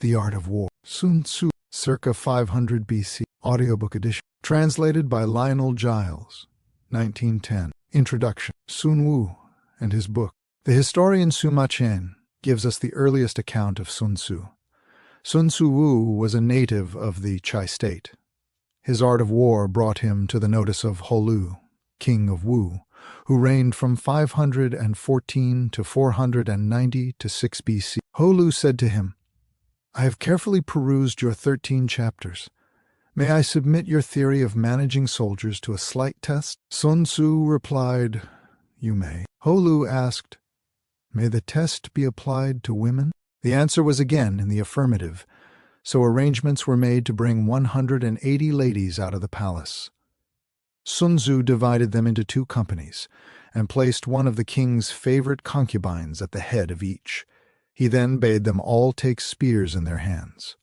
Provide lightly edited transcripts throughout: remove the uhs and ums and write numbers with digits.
The Art of War. Sun Tzu, circa 500 BC. Audiobook edition. Translated by Lionel Giles. 1910. Introduction. Sun Tzu and his book. The historian Sima Qian gives us the earliest account of Sun Tzu. Sun Tzu was a native of the Chai state. His art of war brought him to the notice of Holu, king of Wu, who reigned from 514 to 490 to 6 BC. Holu said to him, "I have carefully perused your 13 chapters. May I submit your theory of managing soldiers to a slight test?" Sun Tzu replied, "You may." Holu asked, "May the test be applied to women?" The answer was again in the affirmative, so arrangements were made to bring 180 ladies out of the palace. Sun Tzu divided them into 2 companies and placed one of the king's favorite concubines at the head of each. He then bade them all take spears in their hands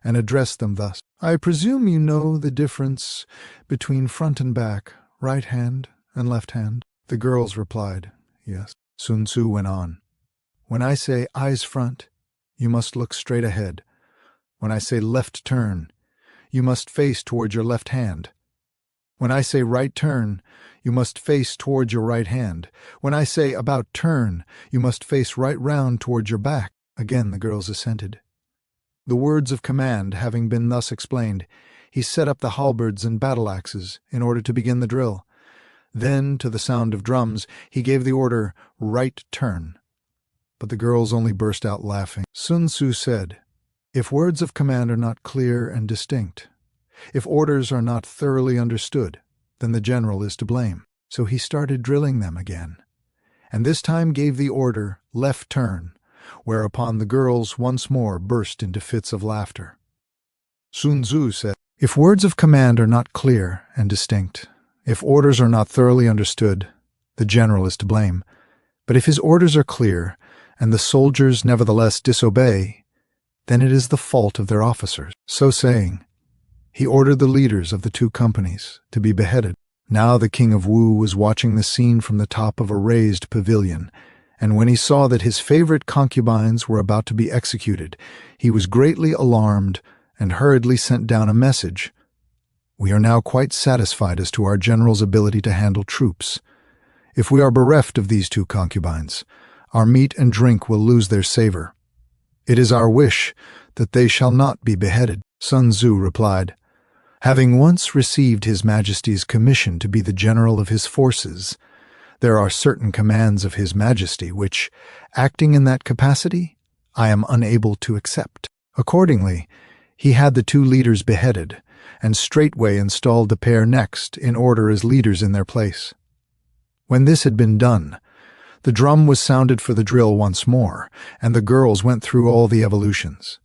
and addressed them thus: "I presume you know the difference between front and back, right hand and left hand?" The girls replied, "Yes." Sun Tzu went on, "When I say eyes front, you must look straight ahead. When I say left turn, you must face toward your left hand. When I say right turn, you must face toward your right hand. When I say about turn, you must face right round toward your back." Again the girls assented. The words of command having been thus explained, he set up the halberds and battle-axes in order to begin the drill. Then, to the sound of drums, he gave the order, "Right turn." But the girls only burst out laughing. Sun Tzu said, "If words of command are not clear and distinct, if orders are not thoroughly understood, then the general is to blame." So he started drilling them again, and this time gave the order, "Left turn," whereupon the girls once more burst into fits of laughter. Sun Tzu said, "If words of command are not clear and distinct, if orders are not thoroughly understood, the general is to blame. But if his orders are clear, and the soldiers nevertheless disobey, then it is the fault of their officers." So saying, he ordered the leaders of the 2 companies to be beheaded. Now the king of Wu was watching the scene from the top of a raised pavilion, and when he saw that his favorite concubines were about to be executed, he was greatly alarmed and hurriedly sent down a message: "We are now quite satisfied as to our general's ability to handle troops. If we are bereft of these 2 concubines, our meat and drink will lose their savor. It is our wish that they shall not be beheaded." Sun Tzu replied, "Having once received His Majesty's commission to be the general of his forces, there are certain commands of His Majesty which, acting in that capacity, I am unable to accept." Accordingly, he had the 2 leaders beheaded, and straightway installed the pair next in order as leaders in their place. When this had been done, the drum was sounded for the drill once more, and the girls went through all the evolutions,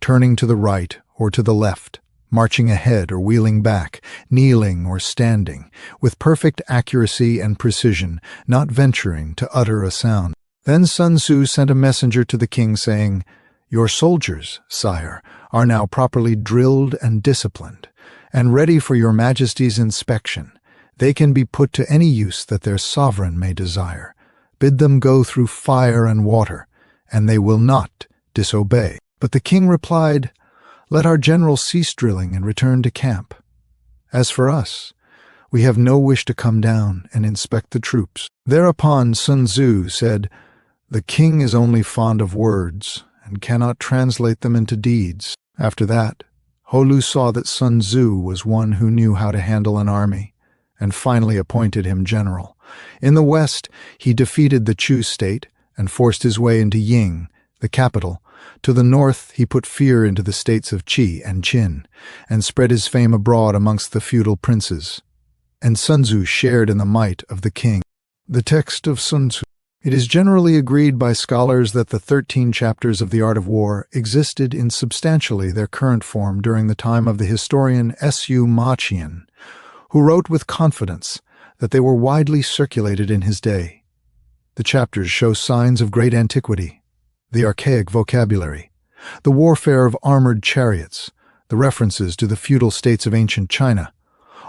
turning to the right or to the left, marching ahead or wheeling back, kneeling or standing, with perfect accuracy and precision, not venturing to utter a sound. Then Sun Tzu sent a messenger to the king saying, "Your soldiers, sire, are now properly drilled and disciplined, and ready for your Majesty's inspection. They can be put to any use that their sovereign may desire. Bid them go through fire and water, and they will not disobey." But the king replied, "Let our general cease drilling and return to camp. As for us, we have no wish to come down and inspect the troops." Thereupon Sun Tzu said, "The king is only fond of words and cannot translate them into deeds." After that, Holu saw that Sun Tzu was one who knew how to handle an army, and finally appointed him general. In the west, he defeated the Chu state and forced his way into Ying, the capital. To the north, he put fear into the states of Qi and Qin, and spread his fame abroad amongst the feudal princes. And Sun Tzu shared in the might of the king. The text of Sun Tzu. It is generally agreed by scholars that the 13 chapters of The Art of War existed in substantially their current form during the time of the historian Sima Qian, who wrote with confidence that they were widely circulated in his day. The chapters show signs of great antiquity, the archaic vocabulary, the warfare of armored chariots, the references to the feudal states of ancient China,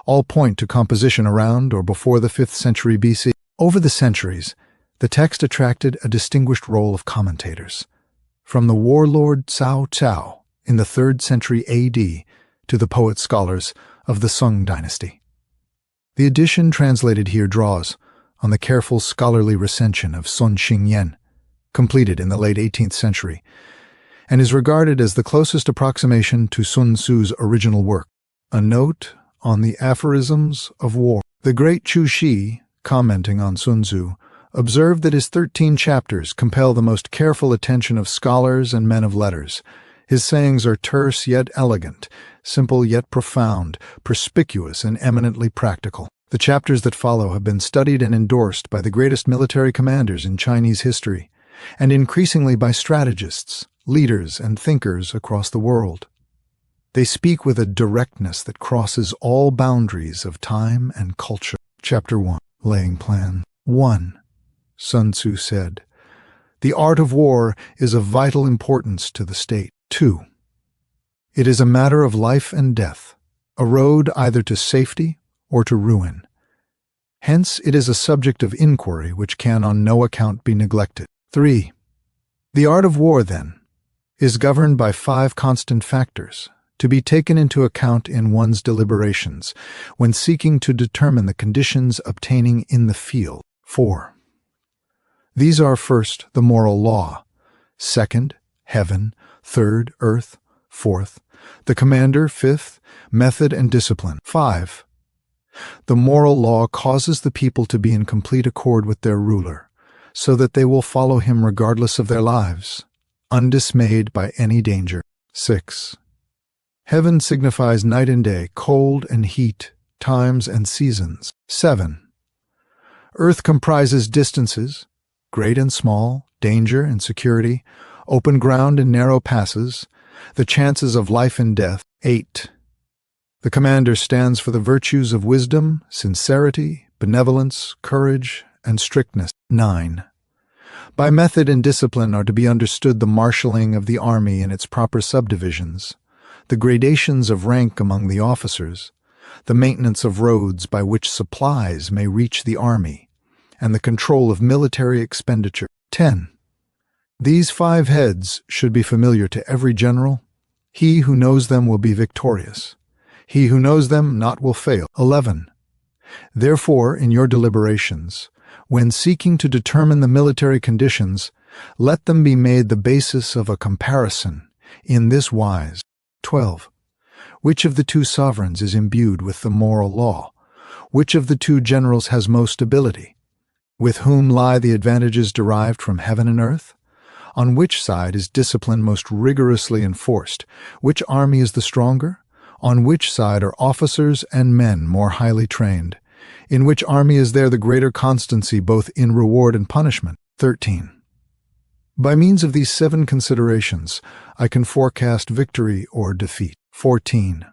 all point to composition around or before the 5th century BC. Over the centuries, the text attracted a distinguished roll of commentators. From the warlord Cao Cao in the 3rd century AD to the poet-scholars of the Sung dynasty. The edition translated here draws on the careful scholarly recension of Sun Tzu, completed in the late 18th century, and is regarded as the closest approximation to Sun Tzu's original work. A note on the aphorisms of war. The great Chu Shi, commenting on Sun Tzu, observed that his 13 chapters compel the most careful attention of scholars and men of letters. His sayings are terse yet elegant, simple yet profound, perspicuous and eminently practical. The chapters that follow have been studied and endorsed by the greatest military commanders in Chinese history, and increasingly by strategists, leaders, and thinkers across the world. They speak with a directness that crosses all boundaries of time and culture. Chapter 1. Laying Plan. 1. Sun Tzu said, "The art of war is of vital importance to the state." 2. It is a matter of life and death, a road either to safety or to ruin. Hence, it is a subject of inquiry which can on no account be neglected. 3. The art of war, then, is governed by 5 constant factors, to be taken into account in one's deliberations when seeking to determine the conditions obtaining in the field. 4. These are: first, the moral law; second, heaven; third, earth; fourth, the commander; fifth, method and discipline. 5. The moral law causes the people to be in complete accord with their ruler, so that they will follow him regardless of their lives, undismayed by any danger. 6. Heaven signifies night and day, cold and heat, times and seasons. 7. Earth comprises distances, great and small, danger and security, open ground and narrow passes, the chances of life and death. 8. The commander stands for the virtues of wisdom, sincerity, benevolence, courage, and strictness. 9. By method and discipline are to be understood the marshalling of the army in its proper subdivisions, the gradations of rank among the officers, the maintenance of roads by which supplies may reach the army, and the control of military expenditure. 10. These 5 heads should be familiar to every general. He who knows them will be victorious. He who knows them not will fail. 11. Therefore, in your deliberations, when seeking to determine the military conditions, let them be made the basis of a comparison in this wise. 12. Which of the 2 sovereigns is imbued with the moral law? Which of the 2 generals has most ability? With whom lie the advantages derived from heaven and earth? On which side is discipline most rigorously enforced? Which army is the stronger? On which side are officers and men more highly trained? In which army is there the greater constancy both in reward and punishment? 13. By means of these 7 considerations, I can forecast victory or defeat. 14.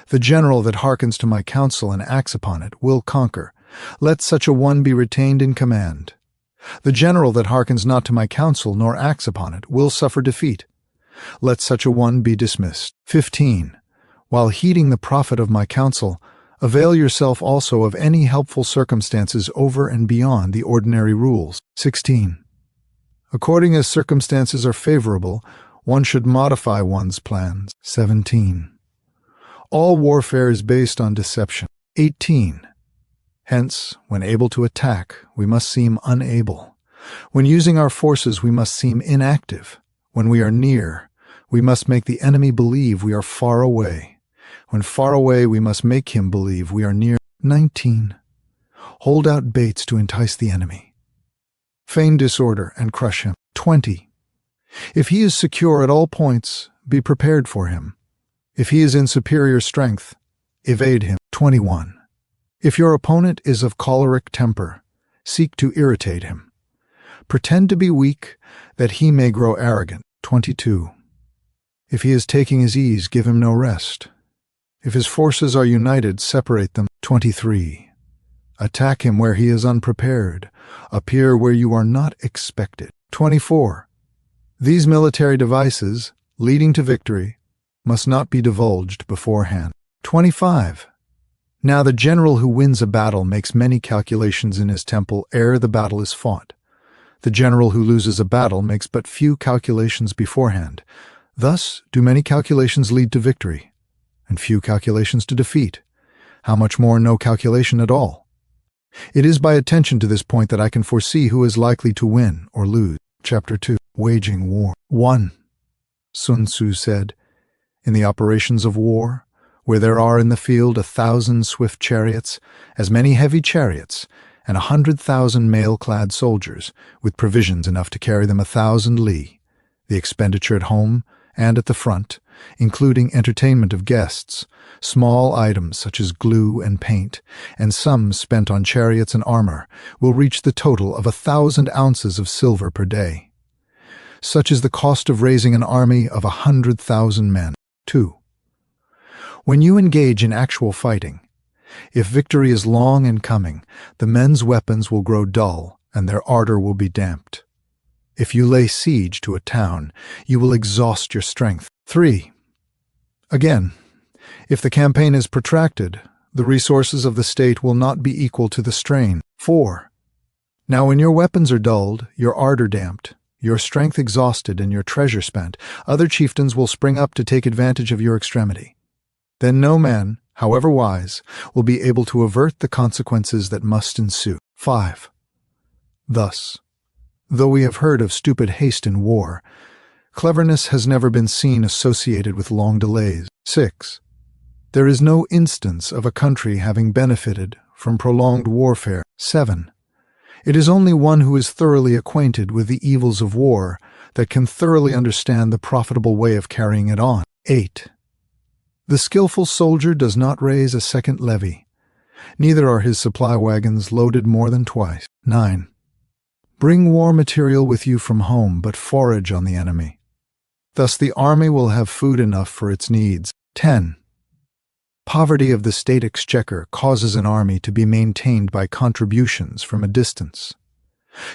The general that hearkens to my counsel and acts upon it will conquer. Let such a one be retained in command. The general that hearkens not to my counsel nor acts upon it will suffer defeat. Let such a one be dismissed. 15. While heeding the profit of my counsel, avail yourself also of any helpful circumstances over and beyond the ordinary rules. 16. According as circumstances are favorable, one should modify one's plans. 17. All warfare is based on deception. 18. Hence, when able to attack, we must seem unable. When using our forces, we must seem inactive. When we are near, we must make the enemy believe we are far away. When far away, we must make him believe we are near. 19. Hold out baits to entice the enemy. Feign disorder and crush him. 20. If he is secure at all points, be prepared for him. If he is in superior strength, evade him. 21. If your opponent is of choleric temper, seek to irritate him. Pretend to be weak, that he may grow arrogant. 22. If he is taking his ease, give him no rest. If his forces are united, separate them. 23. Attack him where he is unprepared. Appear where you are not expected. 24. These military devices, leading to victory, must not be divulged beforehand. 25. Now the general who wins a battle makes many calculations in his temple ere the battle is fought. The general who loses a battle makes but few calculations beforehand. Thus do many calculations lead to victory, and few calculations to defeat. How much more no calculation at all? It is by attention to this point that I can foresee who is likely to win or lose. Chapter 2. Waging War. 1. Sun Tzu said, "In the operations of war, where there are in the field 1,000 swift chariots, as many heavy chariots, and 100,000 mail-clad soldiers, with provisions enough to carry them 1,000 li, the expenditure at home and at the front, including entertainment of guests, small items such as glue and paint, and sums spent on chariots and armor, will reach the total of 1,000 ounces of silver per day. Such is the cost of raising an army of 100,000 men." 2. When you engage in actual fighting, if victory is long in coming, the men's weapons will grow dull and their ardor will be damped. If you lay siege to a town, you will exhaust your strength. 3. Again, if the campaign is protracted, the resources of the state will not be equal to the strain. 4. Now when your weapons are dulled, your ardor damped, your strength exhausted, and your treasure spent, other chieftains will spring up to take advantage of your extremity. Then no man, however wise, will be able to avert the consequences that must ensue. 5. Thus, though we have heard of stupid haste in war, cleverness has never been seen associated with long delays. 6. There is no instance of a country having benefited from prolonged warfare. 7. It is only one who is thoroughly acquainted with the evils of war that can thoroughly understand the profitable way of carrying it on. 8. The skillful soldier does not raise a second levy, neither are his supply wagons loaded more than twice. 9. Bring war material with you from home, but forage on the enemy. Thus the army will have food enough for its needs. 10. Poverty of the state exchequer causes an army to be maintained by contributions from a distance.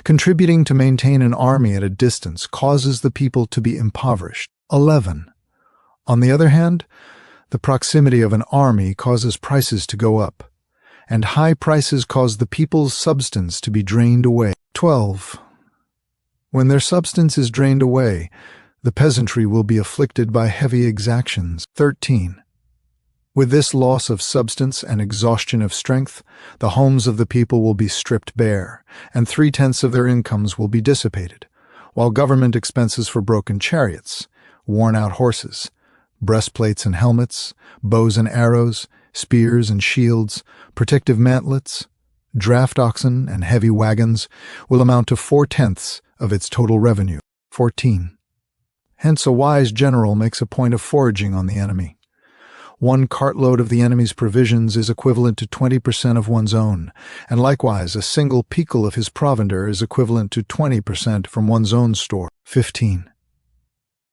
Contributing to maintain an army at a distance causes the people to be impoverished. 11. On the other hand, the proximity of an army causes prices to go up, and high prices cause the people's substance to be drained away. 12. When their substance is drained away, the peasantry will be afflicted by heavy exactions. 13. With this loss of substance and exhaustion of strength, the homes of the people will be stripped bare, and 3/10 of their incomes will be dissipated, while government expenses for broken chariots, worn-out horses, breastplates and helmets, bows and arrows, spears and shields, protective mantlets, draft oxen, and heavy wagons will amount to 4/10 of its total revenue. 14. Hence a wise general makes a point of foraging on the enemy. 1 cartload of the enemy's provisions is equivalent to 20% of one's own, and likewise a single pickle of his provender is equivalent to 20% from one's own store. 15.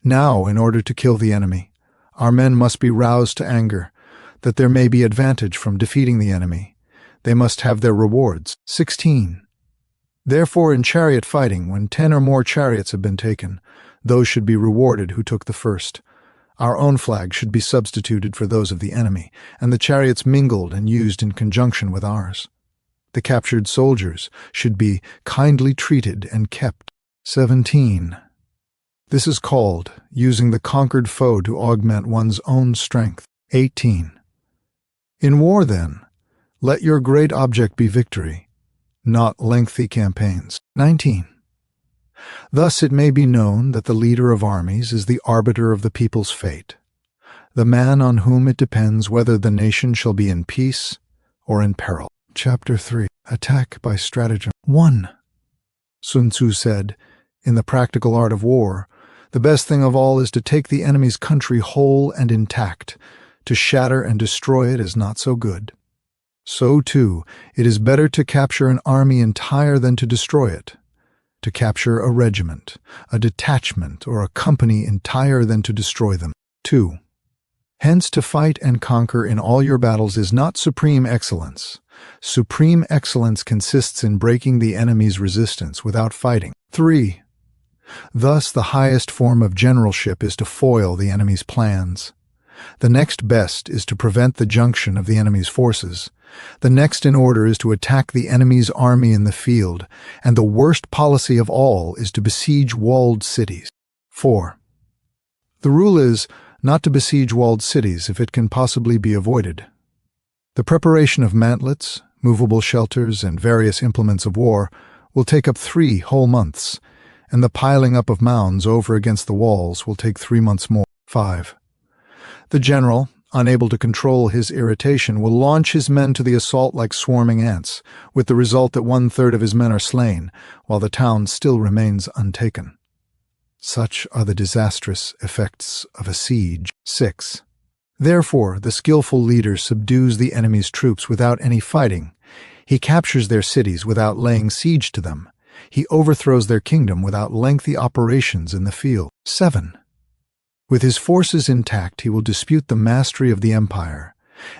Now, in order to kill the enemy, our men must be roused to anger, that there may be advantage from defeating the enemy. They must have their rewards. 16. Therefore, in chariot fighting, when 10 or more chariots have been taken, those should be rewarded who took the first. Our own flag should be substituted for those of the enemy, and the chariots mingled and used in conjunction with ours. The captured soldiers should be kindly treated and kept. 17. This is called using the conquered foe to augment one's own strength. 18. In war, then, let your great object be victory, not lengthy campaigns. 19. Thus it may be known that the leader of armies is the arbiter of the people's fate, the man on whom it depends whether the nation shall be in peace or in peril. Chapter 3. Attack by Stratagem. 1. Sun Tzu said, "In the practical art of war, the best thing of all is to take the enemy's country whole and intact. To shatter and destroy it is not so good. So, too, it is better to capture an army entire than to destroy it. To capture a regiment, a detachment, or a company entire than to destroy them. 2. Hence to fight and conquer in all your battles is not supreme excellence. Supreme excellence consists in breaking the enemy's resistance without fighting. 3. Thus the highest form of generalship is to foil the enemy's plans. The next best is to prevent the junction of the enemy's forces. The next in order is to attack the enemy's army in the field, and the worst policy of all is to besiege walled cities. 4. The rule is not to besiege walled cities if it can possibly be avoided. The preparation of mantlets, movable shelters, and various implements of war will take up 3 whole months, and the piling up of mounds over against the walls will take 3 months more. 5. The general, unable to control his irritation, will launch his men to the assault like swarming ants, with the result that 1/3 of his men are slain, while the town still remains untaken. Such are the disastrous effects of a siege. 6. Therefore, the skillful leader subdues the enemy's troops without any fighting. He captures their cities without laying siege to them. He overthrows their kingdom without lengthy operations in the field. 7. With his forces intact, he will dispute the mastery of the empire,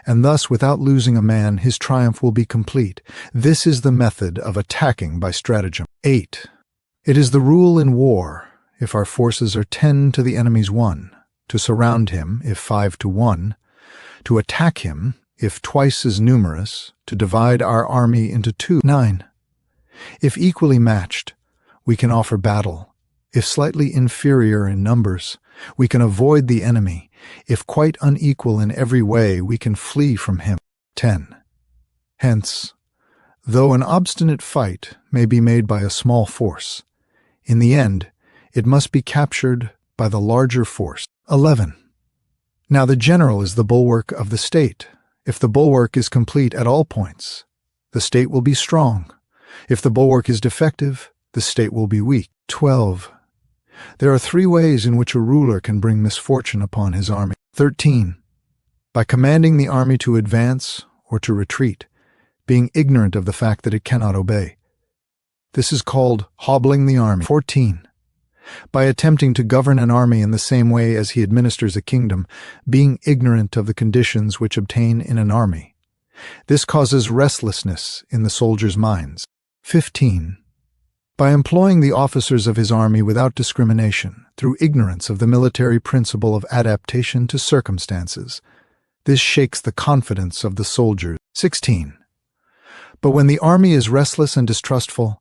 and thus, without losing a man, his triumph will be complete. This is the method of attacking by stratagem. 8. It is the rule in war, if our forces are 10 to the enemy's 1, to surround him, if 5 to 1, to attack him, if twice as numerous, to divide our army into 2. 9. If equally matched, we can offer battle. If slightly inferior in numbers, we can avoid the enemy. If quite unequal in every way, we can flee from him. 10. Hence, though an obstinate fight may be made by a small force, in the end, it must be captured by the larger force. 11. Now the general is the bulwark of the state. If the bulwark is complete at all points, the state will be strong. If the bulwark is defective, the state will be weak. 12. There are 3 ways in which a ruler can bring misfortune upon his army. 13. By commanding the army to advance or to retreat, being ignorant of the fact that it cannot obey. This is called hobbling the army. 14. By attempting to govern an army in the same way as he administers a kingdom, being ignorant of the conditions which obtain in an army. This causes restlessness in the soldiers' minds. 15. By employing the officers of his army without discrimination, through ignorance of the military principle of adaptation to circumstances. This shakes the confidence of the soldiers. 16. But when the army is restless and distrustful,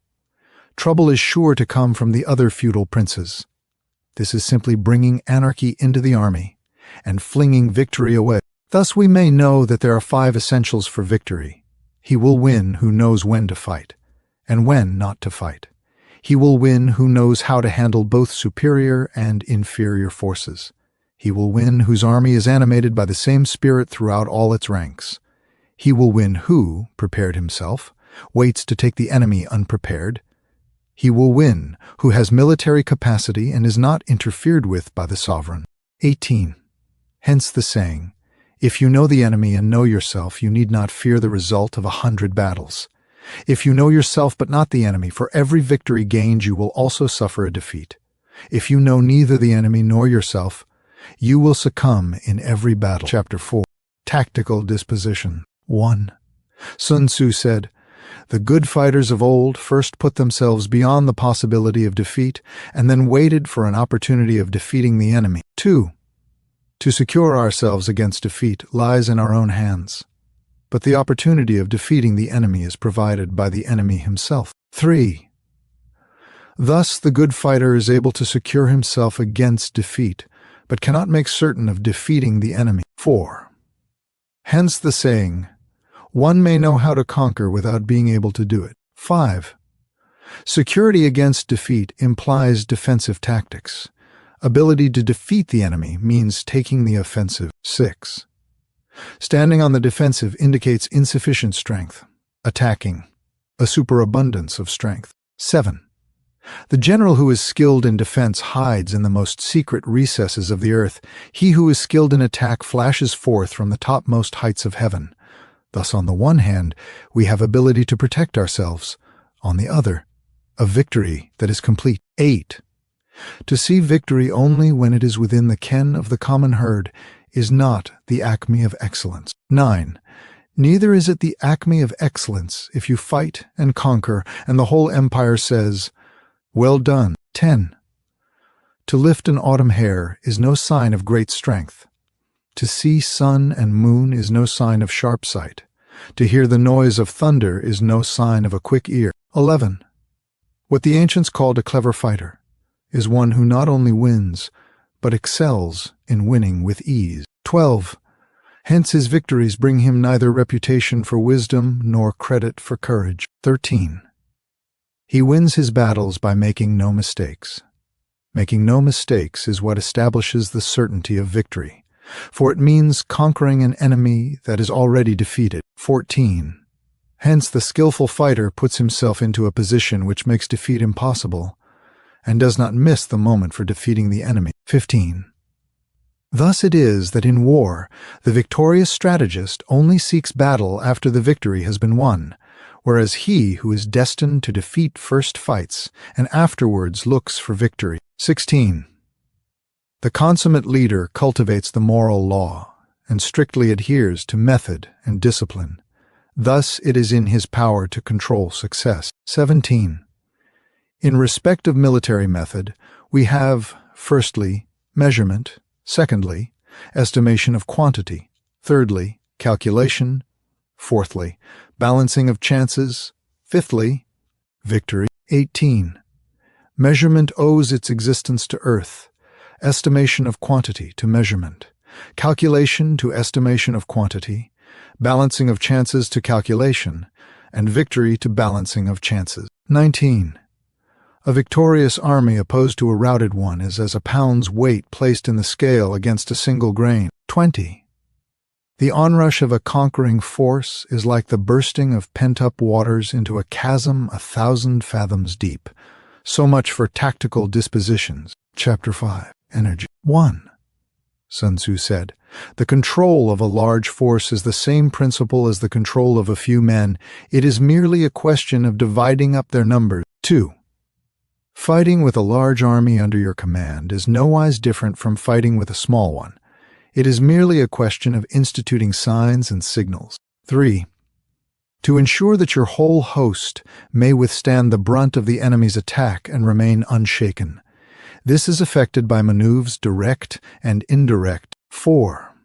trouble is sure to come from the other feudal princes. This is simply bringing anarchy into the army and flinging victory away. Thus we may know that there are 5 essentials for victory. He will win who knows when to fight, and when not to fight. He will win who knows how to handle both superior and inferior forces. He will win whose army is animated by the same spirit throughout all its ranks. He will win who, prepared himself, waits to take the enemy unprepared. He will win who has military capacity and is not interfered with by the sovereign. 18. Hence the saying, if you know the enemy and know yourself, you need not fear the result of 100 battles. If you know yourself but not the enemy, for every victory gained you will also suffer a defeat. If you know neither the enemy nor yourself, you will succumb in every battle. Chapter 4. Tactical Disposition. 1. Sun Tzu said, the good fighters of old first put themselves beyond the possibility of defeat and then waited for an opportunity of defeating the enemy. 2. To secure ourselves against defeat lies in our own hands, but the opportunity of defeating the enemy is provided by the enemy himself. 3. Thus the good fighter is able to secure himself against defeat, but cannot make certain of defeating the enemy. 4. Hence the saying, one may know how to conquer without being able to do it. 5. Security against defeat implies defensive tactics. Ability to defeat the enemy means taking the offensive. 6. Standing on the defensive indicates insufficient strength. Attacking, a superabundance of strength. 7. The general who is skilled in defense hides in the most secret recesses of the earth. He who is skilled in attack flashes forth from the topmost heights of heaven. Thus, on the one hand, we have ability to protect ourselves. On the other, a victory that is complete. 8. To see victory only when it is within the ken of the common herd is not the acme of excellence. 9. Neither is it the acme of excellence if you fight and conquer, and the whole empire says, well done. 10. To lift an autumn hair is no sign of great strength. To see sun and moon is no sign of sharp sight. To hear the noise of thunder is no sign of a quick ear. 11. What the ancients called a clever fighter is one who not only wins, but excels in winning with ease. 12. Hence his victories bring him neither reputation for wisdom nor credit for courage. 13. He wins his battles by making no mistakes. Making no mistakes is what establishes the certainty of victory, for it means conquering an enemy that is already defeated. 14. Hence the skillful fighter puts himself into a position which makes defeat impossible, and does not miss the moment for defeating the enemy. 15. Thus it is that in war, the victorious strategist only seeks battle after the victory has been won, whereas he who is destined to defeat first fights and afterwards looks for victory. 16. The consummate leader cultivates the moral law and strictly adheres to method and discipline. Thus it is in his power to control success. 17. In respect of military method, we have, firstly, measurement, secondly, estimation of quantity, thirdly, calculation, fourthly, balancing of chances, fifthly, victory. 18. Measurement owes its existence to earth, estimation of quantity to measurement, calculation to estimation of quantity, balancing of chances to calculation, and victory to balancing of chances. 19. A victorious army opposed to a routed one is as a pound's weight placed in the scale against a single grain. 20. The onrush of a conquering force is like the bursting of pent-up waters into a chasm 1,000 fathoms deep. So much for tactical dispositions. Chapter 5. Energy. 1. Sun Tzu said, "The control of a large force is the same principle as the control of a few men. It is merely a question of dividing up their numbers." 2. Fighting with a large army under your command is nowise different from fighting with a small one. It is merely a question of instituting signs and signals. 3. To ensure that your whole host may withstand the brunt of the enemy's attack and remain unshaken. This is effected by maneuvers direct and indirect. 4.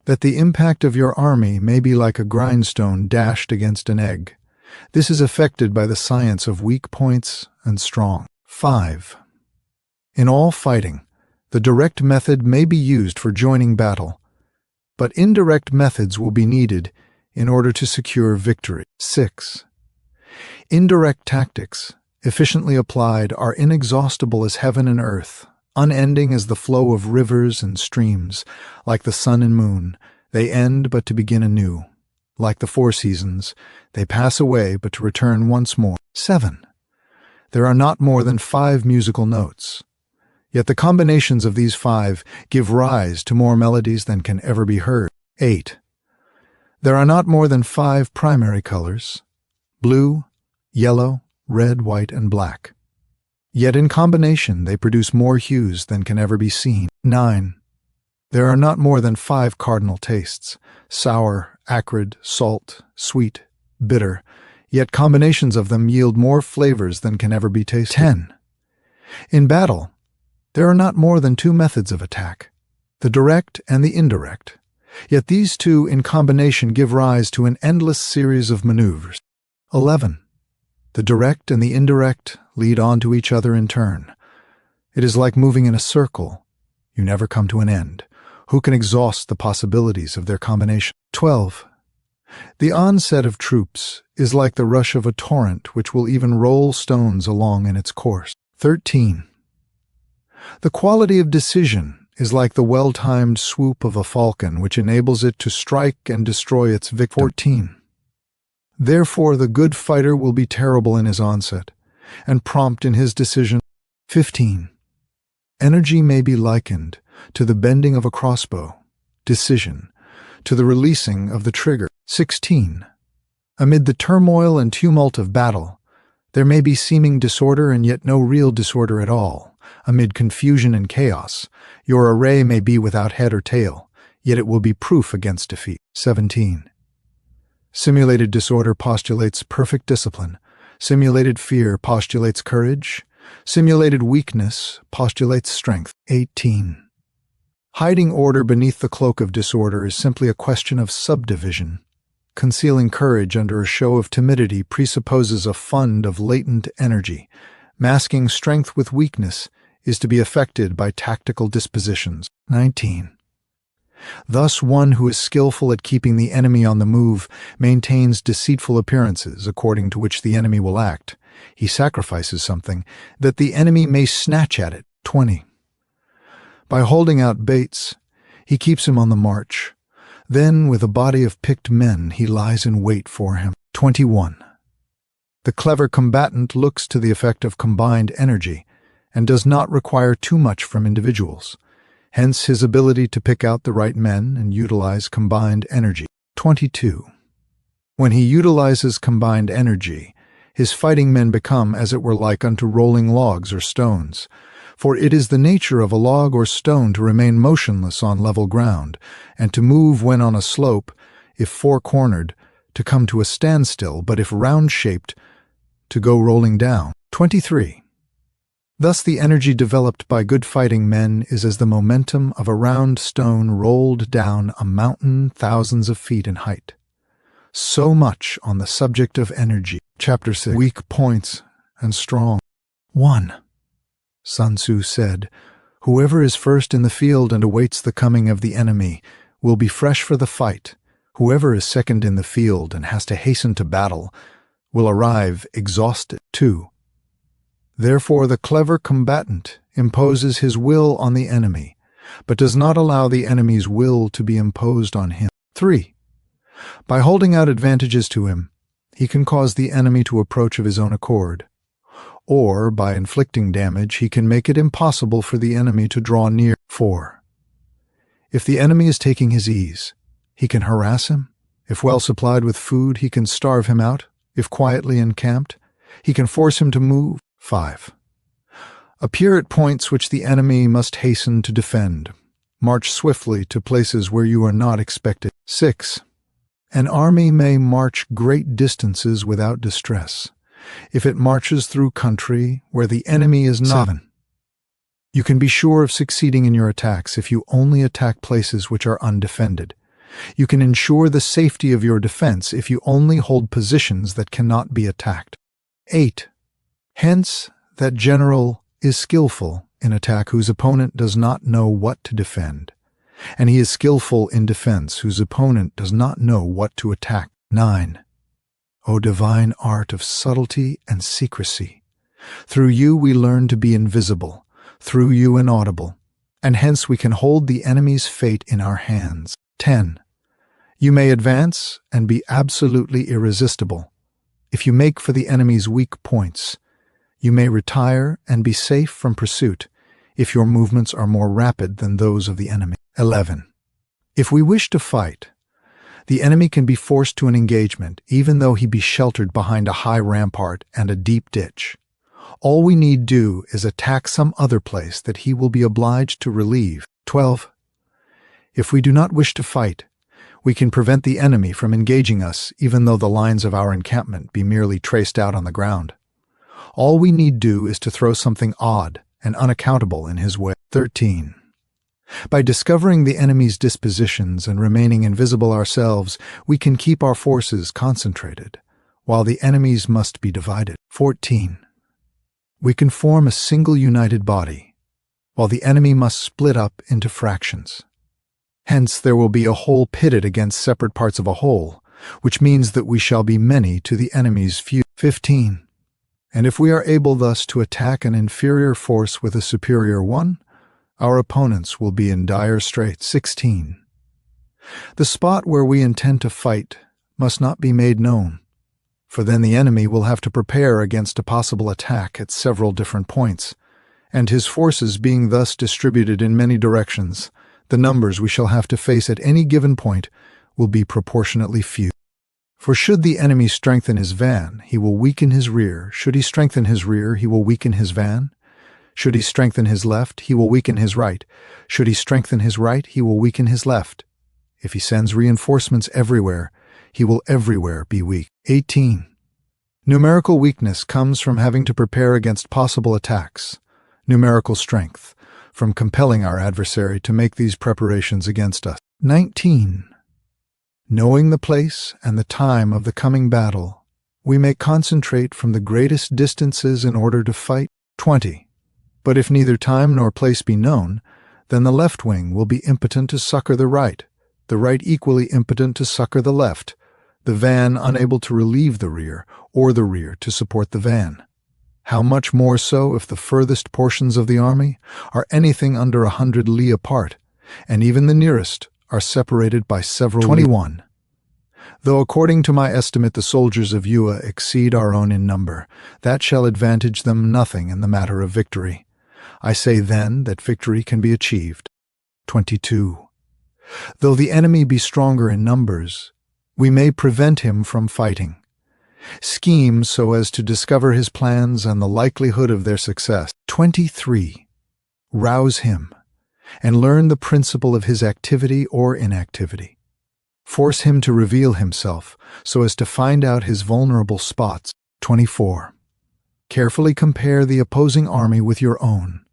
That the impact of your army may be like a grindstone dashed against an egg. This is effected by the science of weak points and strong. 5. In all fighting, the direct method may be used for joining battle, but indirect methods will be needed in order to secure victory. 6. Indirect tactics, efficiently applied, are inexhaustible as heaven and earth, unending as the flow of rivers and streams. Like the sun and moon, they end but to begin anew. Like the four seasons, they pass away but to return once more. 7. There are not more than 5 musical notes, yet the combinations of these 5 give rise to more melodies than can ever be heard. 8. There are not more than 5 primary colors: blue, yellow, red, white, and black. Yet in combination they produce more hues than can ever be seen. 9. There are not more than 5 cardinal tastes: sour, acrid, salt, sweet, bitter, yet combinations of them yield more flavors than can ever be tasted. 10. In battle, there are not more than 2 methods of attack, the direct and the indirect, yet these 2 in combination give rise to an endless series of maneuvers. 11. The direct and the indirect lead on to each other in turn. It is like moving in a circle. You never come to an end. Who can exhaust the possibilities of their combination? 12. The onset of troops is like the rush of a torrent which will even roll stones along in its course. 13. The quality of decision is like the well-timed swoop of a falcon which enables it to strike and destroy its victim. 14. Therefore the good fighter will be terrible in his onset, and prompt in his decision. 15. Energy may be likened to the bending of a crossbow, decision to the releasing of the trigger. 16. Amid the turmoil and tumult of battle, there may be seeming disorder and yet no real disorder at all. Amid confusion and chaos, your array may be without head or tail, yet it will be proof against defeat. 17. Simulated disorder postulates perfect discipline. Simulated fear postulates courage. Simulated weakness postulates strength. 18. Hiding order beneath the cloak of disorder is simply a question of subdivision. Concealing courage under a show of timidity presupposes a fund of latent energy. Masking strength with weakness is to be affected by tactical dispositions. 19. Thus one who is skillful at keeping the enemy on the move maintains deceitful appearances according to which the enemy will act. He sacrifices something that the enemy may snatch at it. 20. By holding out baits, he keeps him on the march. Then, with a body of picked men, he lies in wait for him. 21. The clever combatant looks to the effect of combined energy and does not require too much from individuals. Hence his ability to pick out the right men and utilize combined energy. 22. When he utilizes combined energy, his fighting men become, as it were, like unto rolling logs or stones. For it is the nature of a log or stone to remain motionless on level ground, and to move when on a slope, if four-cornered, to come to a standstill, but if round-shaped, to go rolling down. 23. Thus the energy developed by good fighting men is as the momentum of a round stone rolled down a mountain thousands of feet in height. So much on the subject of energy. Chapter 6. Weak points and strong. 1. Sun Tzu said, "Whoever is first in the field and awaits the coming of the enemy will be fresh for the fight. Whoever is second in the field and has to hasten to battle will arrive exhausted." 2. Therefore the clever combatant imposes his will on the enemy, but does not allow the enemy's will to be imposed on him. 3. By holding out advantages to him, he can cause the enemy to approach of his own accord. Or, by inflicting damage, he can make it impossible for the enemy to draw near. 4. If the enemy is taking his ease, he can harass him. If well supplied with food, he can starve him out. If quietly encamped, he can force him to move. 5. Appear at points which the enemy must hasten to defend. March swiftly to places where you are not expected. 6. An army may march great distances without distress, if it marches through country where the enemy is not. 7. You can be sure of succeeding in your attacks if you only attack places which are undefended. You can ensure the safety of your defense if you only hold positions that cannot be attacked. 8. Hence, that general is skillful in attack whose opponent does not know what to defend, and he is skillful in defense whose opponent does not know what to attack. 9. O divine art of subtlety and secrecy! Through you we learn to be invisible, through you inaudible, and hence we can hold the enemy's fate in our hands. 10. You may advance and be absolutely irresistible. If you make for the enemy's weak points, you may retire and be safe from pursuit if your movements are more rapid than those of the enemy. 11. If we wish to fight, the enemy can be forced to an engagement even though he be sheltered behind a high rampart and a deep ditch. All we need do is attack some other place that he will be obliged to relieve. 12. If we do not wish to fight, we can prevent the enemy from engaging us even though the lines of our encampment be merely traced out on the ground. All we need do is to throw something odd and unaccountable in his way. 13. By discovering the enemy's dispositions and remaining invisible ourselves, we can keep our forces concentrated, while the enemy's must be divided. 14. We can form a single united body, while the enemy must split up into fractions. Hence there will be a whole pitted against separate parts of a whole, which means that we shall be many to the enemy's few. 15. And if we are able thus to attack an inferior force with a superior one, our opponents will be in dire straits. 16. The spot where we intend to fight must not be made known, for then the enemy will have to prepare against a possible attack at several different points, and his forces being thus distributed in many directions, the numbers we shall have to face at any given point will be proportionately few. For should the enemy strengthen his van, he will weaken his rear. Should he strengthen his rear, he will weaken his van. Should he strengthen his left, he will weaken his right. Should he strengthen his right, he will weaken his left. If he sends reinforcements everywhere, he will everywhere be weak. 18. Numerical weakness comes from having to prepare against possible attacks. Numerical strength, from compelling our adversary to make these preparations against us. 19. Knowing the place and the time of the coming battle, we may concentrate from the greatest distances in order to fight. 20. But if neither time nor place be known, then the left wing will be impotent to succor the right equally impotent to succor the left, the van unable to relieve the rear, or the rear to support the van. How much more so if the furthest portions of the army are anything under 100 li apart, and even the nearest are separated by several 21. Though according to my estimate the soldiers of Yua exceed our own in number, that shall advantage them nothing in the matter of victory. I say then that victory can be achieved. 22. Though the enemy be stronger in numbers, we may prevent him from fighting. Scheme so as to discover his plans and the likelihood of their success. 23. Rouse him, and learn the principle of his activity or inactivity. Force him to reveal himself so as to find out his vulnerable spots. 24. Carefully compare the opposing army with your own,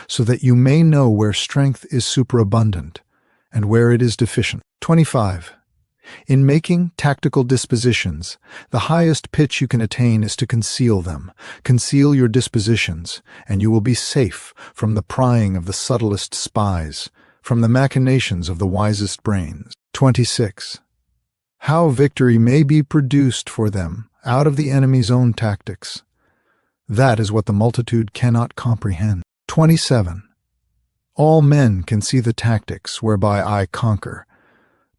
so that you may know where strength is superabundant and where it is deficient. 25. In making tactical dispositions, the highest pitch you can attain is to conceal them. Conceal your dispositions, and you will be safe from the prying of the subtlest spies, from the machinations of the wisest brains. 26. How victory may be produced for them out of the enemy's own tactics. That is what the multitude cannot comprehend. 27. All men can see the tactics whereby I conquer,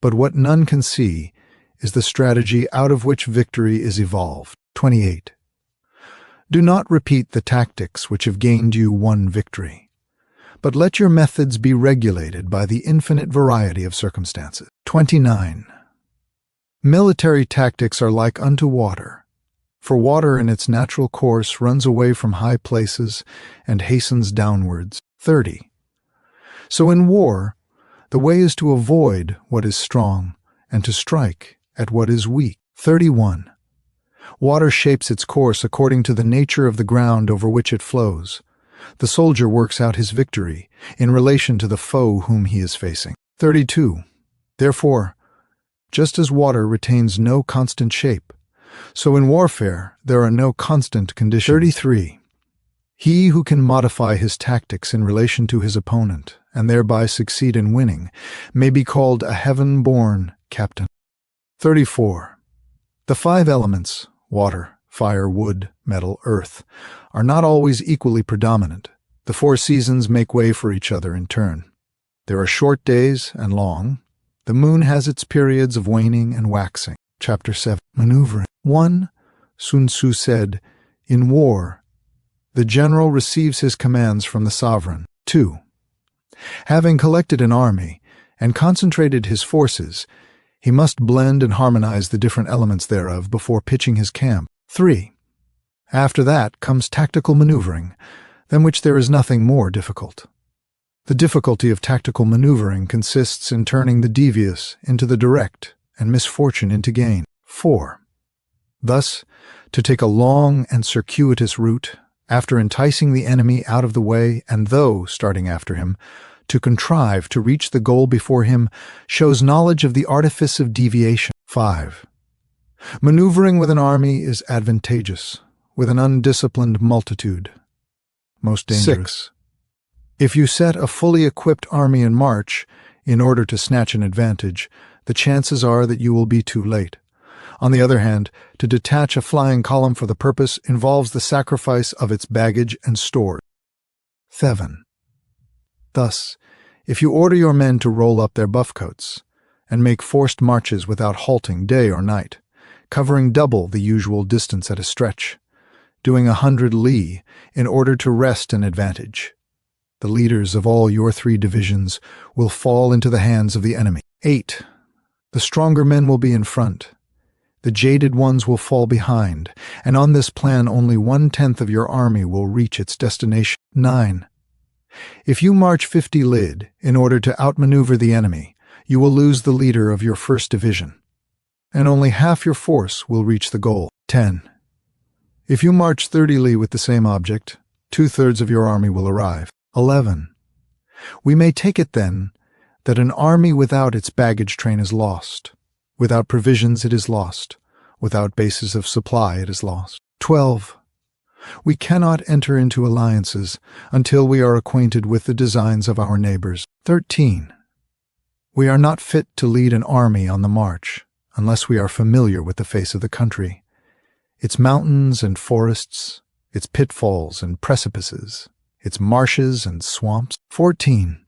but what none can see is the strategy out of which victory is evolved. 28. Do not repeat the tactics which have gained you one victory, but let your methods be regulated by the infinite variety of circumstances. 29. Military tactics are like unto water, for water in its natural course runs away from high places and hastens downwards. 30. So in war, the way is to avoid what is strong and to strike at what is weak. 31. Water shapes its course according to the nature of the ground over which it flows. The soldier works out his victory in relation to the foe whom he is facing. 32. Therefore, just as water retains no constant shape, so in warfare there are no constant conditions. 33. He who can modify his tactics in relation to his opponent, and thereby succeed in winning, may be called a heaven-born captain. 34. The 5 elements, water, fire, wood, metal, earth, are not always equally predominant. The 4 seasons make way for each other in turn. There are short days and long. The moon has its periods of waning and waxing. Chapter 7. Maneuvering. 1. Sun Tzu said, in war, the general receives his commands from the sovereign. 2. Having collected an army and concentrated his forces, he must blend and harmonize the different elements thereof before pitching his camp. 3. After that comes tactical maneuvering, than which there is nothing more difficult. The difficulty of tactical maneuvering consists in turning the devious into the direct and misfortune into gain. 4. Thus, to take a long and circuitous route, after enticing the enemy out of the way and though starting after him, to contrive to reach the goal before him, shows knowledge of the artifice of deviation. 5. Maneuvering with an army is advantageous, with an undisciplined multitude most dangerous. 6. If you set a fully equipped army in march in order to snatch an advantage, the chances are that you will be too late. On the other hand, to detach a flying column for the purpose involves the sacrifice of its baggage and stores. 7. Thus, if you order your men to roll up their buff-coats and make forced marches without halting day or night, covering double the usual distance at a stretch, doing 100 li in order to wrest an advantage, the leaders of all your 3 divisions will fall into the hands of the enemy. 8. The stronger men will be in front. The jaded ones will fall behind, and on this plan only 1/10 of your army will reach its destination. 9. If you march 50 lid in order to outmaneuver the enemy, you will lose the leader of your 1st division, and only half your force will reach the goal. 10. If you march 30 li with the same object, 2/3 of your army will arrive. 11. We may take it then that an army without its baggage train is lost. Without provisions it is lost. Without bases of supply it is lost. 12. We cannot enter into alliances until we are acquainted with the designs of our neighbors. 13. We are not fit to lead an army on the march unless we are familiar with the face of the country, its mountains and forests, its pitfalls and precipices, its marshes and swamps. 14.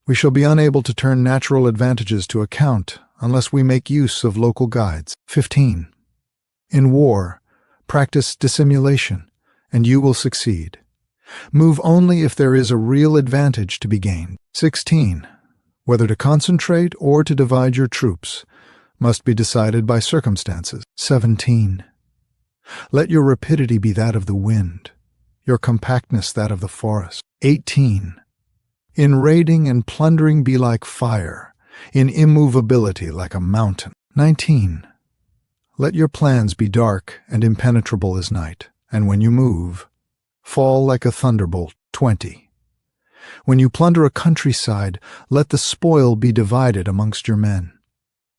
We shall be unable to turn natural advantages to account unless we make use of local guides. 15. In war, practice dissimulation, and you will succeed. Move only if there is a real advantage to be gained. 16. Whether to concentrate or to divide your troops must be decided by circumstances. 17. Let your rapidity be that of the wind, your compactness that of the forest. 18. In raiding and plundering be like fire, in immovability like a mountain. 19. Let your plans be dark and impenetrable as night, and when you move, fall like a thunderbolt. 20. When you plunder a countryside, let the spoil be divided amongst your men.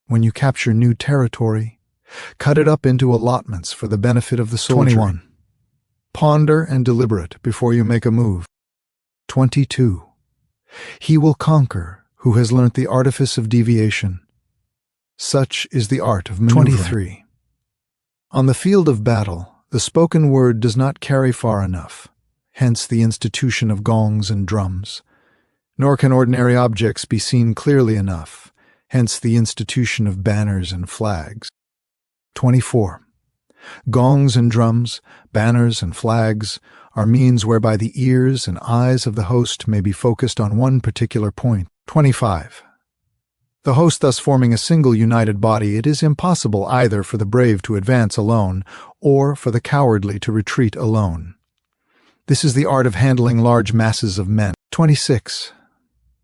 When you capture new territory, cut it up into allotments for the benefit of the soldiery. 21. Ponder and deliberate before you make a move. 22. He will conquer who has learnt the artifice of deviation. Such is the art of maneuvering. 23. On the field of battle, the spoken word does not carry far enough, hence the institution of gongs and drums. Nor can ordinary objects be seen clearly enough, hence the institution of banners and flags. 24. Gongs and drums, banners and flags are means whereby the ears and eyes of the host may be focused on one particular point. 25. The host thus forming a single united body, it is impossible either for the brave to advance alone or for the cowardly to retreat alone. This is the art of handling large masses of men. 26.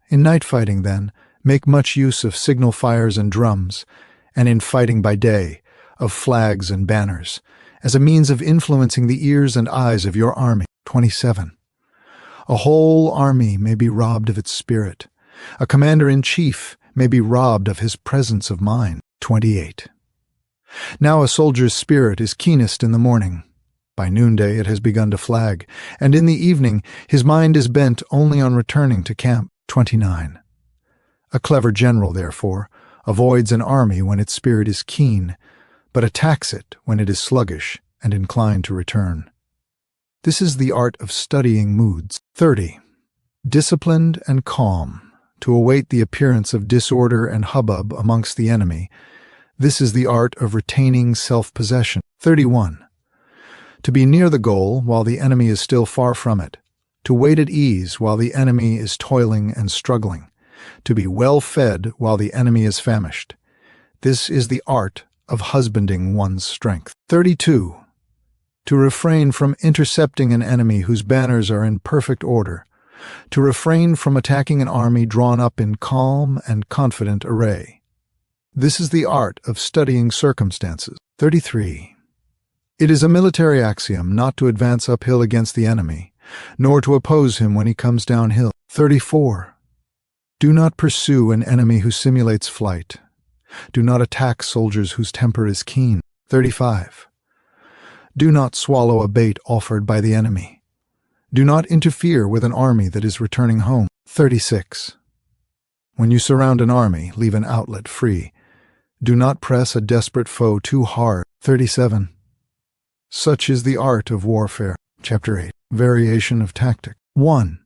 In night fighting, then, make much use of signal fires and drums, and in fighting by day, of flags and banners, as a means of influencing the ears and eyes of your army. 27. A whole army may be robbed of its spirit. A commander-in-chief may be robbed of his presence of mind. 28. Now a soldier's spirit is keenest in the morning. By noonday it has begun to flag, and in the evening his mind is bent only on returning to camp. 29. A clever general, therefore, avoids an army when its spirit is keen, but attacks it when it is sluggish and inclined to return. This is the art of studying moods. 30. Disciplined and calm, to await the appearance of disorder and hubbub amongst the enemy. This is the art of retaining self-possession. 31. To be near the goal while the enemy is still far from it. To wait at ease while the enemy is toiling and struggling. To be well fed while the enemy is famished. This is the art of husbanding one's strength. 32. To refrain from intercepting an enemy whose banners are in perfect order. To refrain from attacking an army drawn up in calm and confident array. This is the art of studying circumstances. 33. It is a military axiom not to advance uphill against the enemy, nor to oppose him when he comes downhill. 34. Do not pursue an enemy who simulates flight. Do not attack soldiers whose temper is keen. 35. Do not swallow a bait offered by the enemy. Do not interfere with an army that is returning home. 36. When you surround an army, leave an outlet free. Do not press a desperate foe too hard. 37. Such is the art of warfare. Chapter 8. Variation of tactic. 1.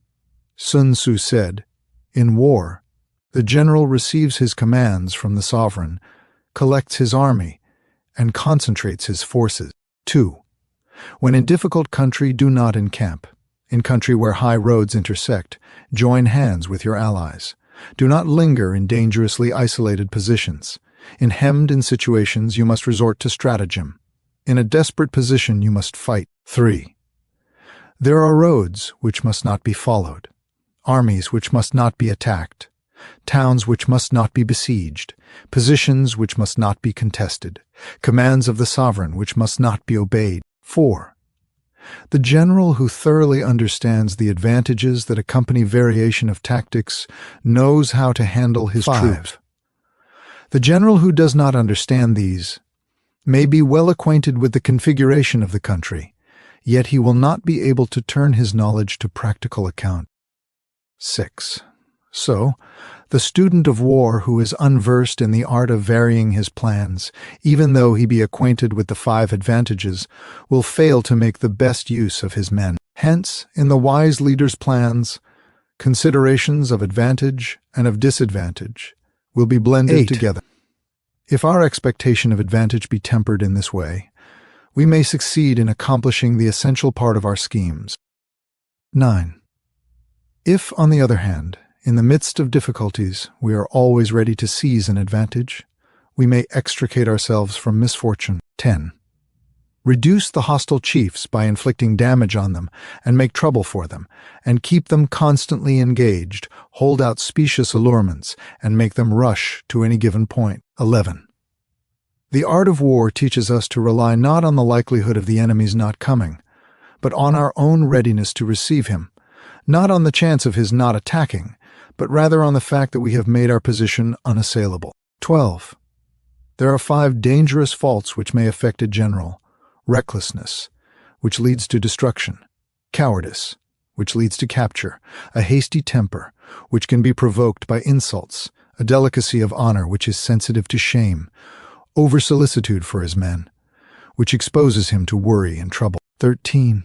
Sun Tzu said, in war, the general receives his commands from the sovereign, collects his army, and concentrates his forces. 2. When in difficult country, do not encamp. In country where high roads intersect, join hands with your allies. Do not linger in dangerously isolated positions. In hemmed-in situations, you must resort to stratagem. In a desperate position, you must fight. 3. There are roads which must not be followed, armies which must not be attacked, towns which must not be besieged, positions which must not be contested, commands of the sovereign which must not be obeyed. 4. The general who thoroughly understands the advantages that accompany variation of tactics knows how to handle his troops. The general who does not understand these may be well acquainted with the configuration of the country, yet he will not be able to turn his knowledge to practical account. 6. So, the student of war who is unversed in the art of varying his plans, even though he be acquainted with the 5 advantages, will fail to make the best use of his men. Hence, in the wise leader's plans, considerations of advantage and of disadvantage will be blended together. If our expectation of advantage be tempered in this way, we may succeed in accomplishing the essential part of our schemes. 9. If, on the other hand, in the midst of difficulties we are always ready to seize an advantage, we may extricate ourselves from misfortune. 10. Reduce the hostile chiefs by inflicting damage on them and make trouble for them, and keep them constantly engaged, hold out specious allurements, and make them rush to any given point. 11. The art of war teaches us to rely not on the likelihood of the enemy's not coming, but on our own readiness to receive him, not on the chance of his not attacking, but rather on the fact that we have made our position unassailable. 12. There are 5 dangerous faults which may affect a general: recklessness, which leads to destruction; cowardice, which leads to capture; a hasty temper, which can be provoked by insults; a delicacy of honor, which is sensitive to shame; over-solicitude for his men, which exposes him to worry and trouble. 13.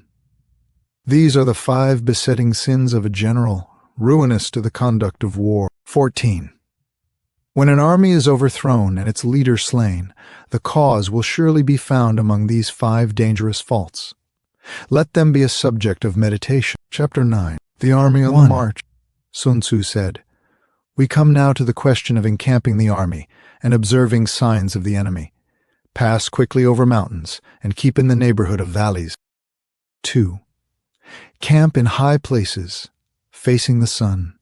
These are the 5 besetting sins of a general, ruinous to the conduct of war. 14. When an army is overthrown and its leader slain, the cause will surely be found among these 5 dangerous faults. Let them be a subject of meditation. Chapter 9. The Army on the March. Sun Tzu said, "We come now to the question of encamping the army and observing signs of the enemy. Pass quickly over mountains and keep in the neighborhood of valleys." 2. Camp in high places, facing the sun.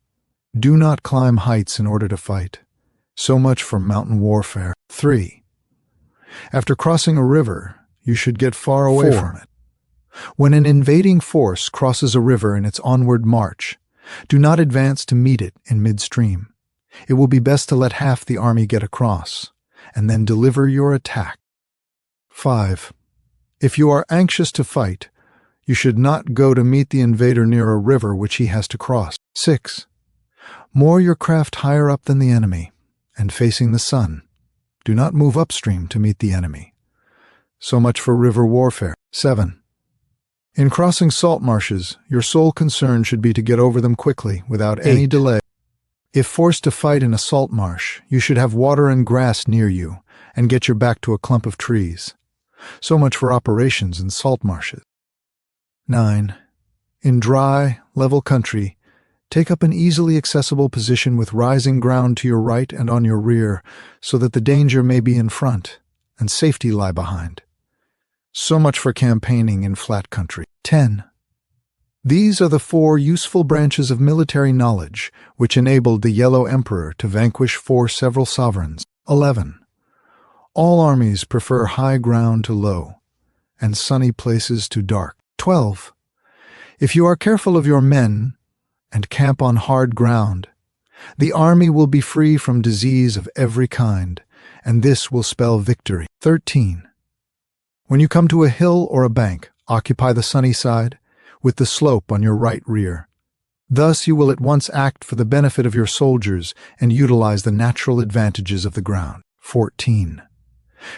Do not climb heights in order to fight. So much for mountain warfare. 3. After crossing a river, you should get far away from it. When an invading force crosses a river in its onward march, do not advance to meet it in midstream. It will be best to let half the army get across, and then deliver your attack. 5. If you are anxious to fight, you should not go to meet the invader near a river which he has to cross. 6. Moor your craft higher up than the enemy, and facing the sun. Do not move upstream to meet the enemy. So much for river warfare. 7. In crossing salt marshes, your sole concern should be to get over them quickly, without any delay. If forced to fight in a salt marsh, you should have water and grass near you, and get your back to a clump of trees. So much for operations in salt marshes. 9. In dry, level country, take up an easily accessible position with rising ground to your right and on your rear, so that the danger may be in front and safety lie behind. So much for campaigning in flat country. 10. These are the 4 useful branches of military knowledge which enabled the Yellow Emperor to vanquish 4 several sovereigns. 11. All armies prefer high ground to low, and sunny places to dark. 12. If you are careful of your men and camp on hard ground, the army will be free from disease of every kind, and this will spell victory. 13. When you come to a hill or a bank, occupy the sunny side, with the slope on your right rear. Thus you will at once act for the benefit of your soldiers and utilize the natural advantages of the ground. 14.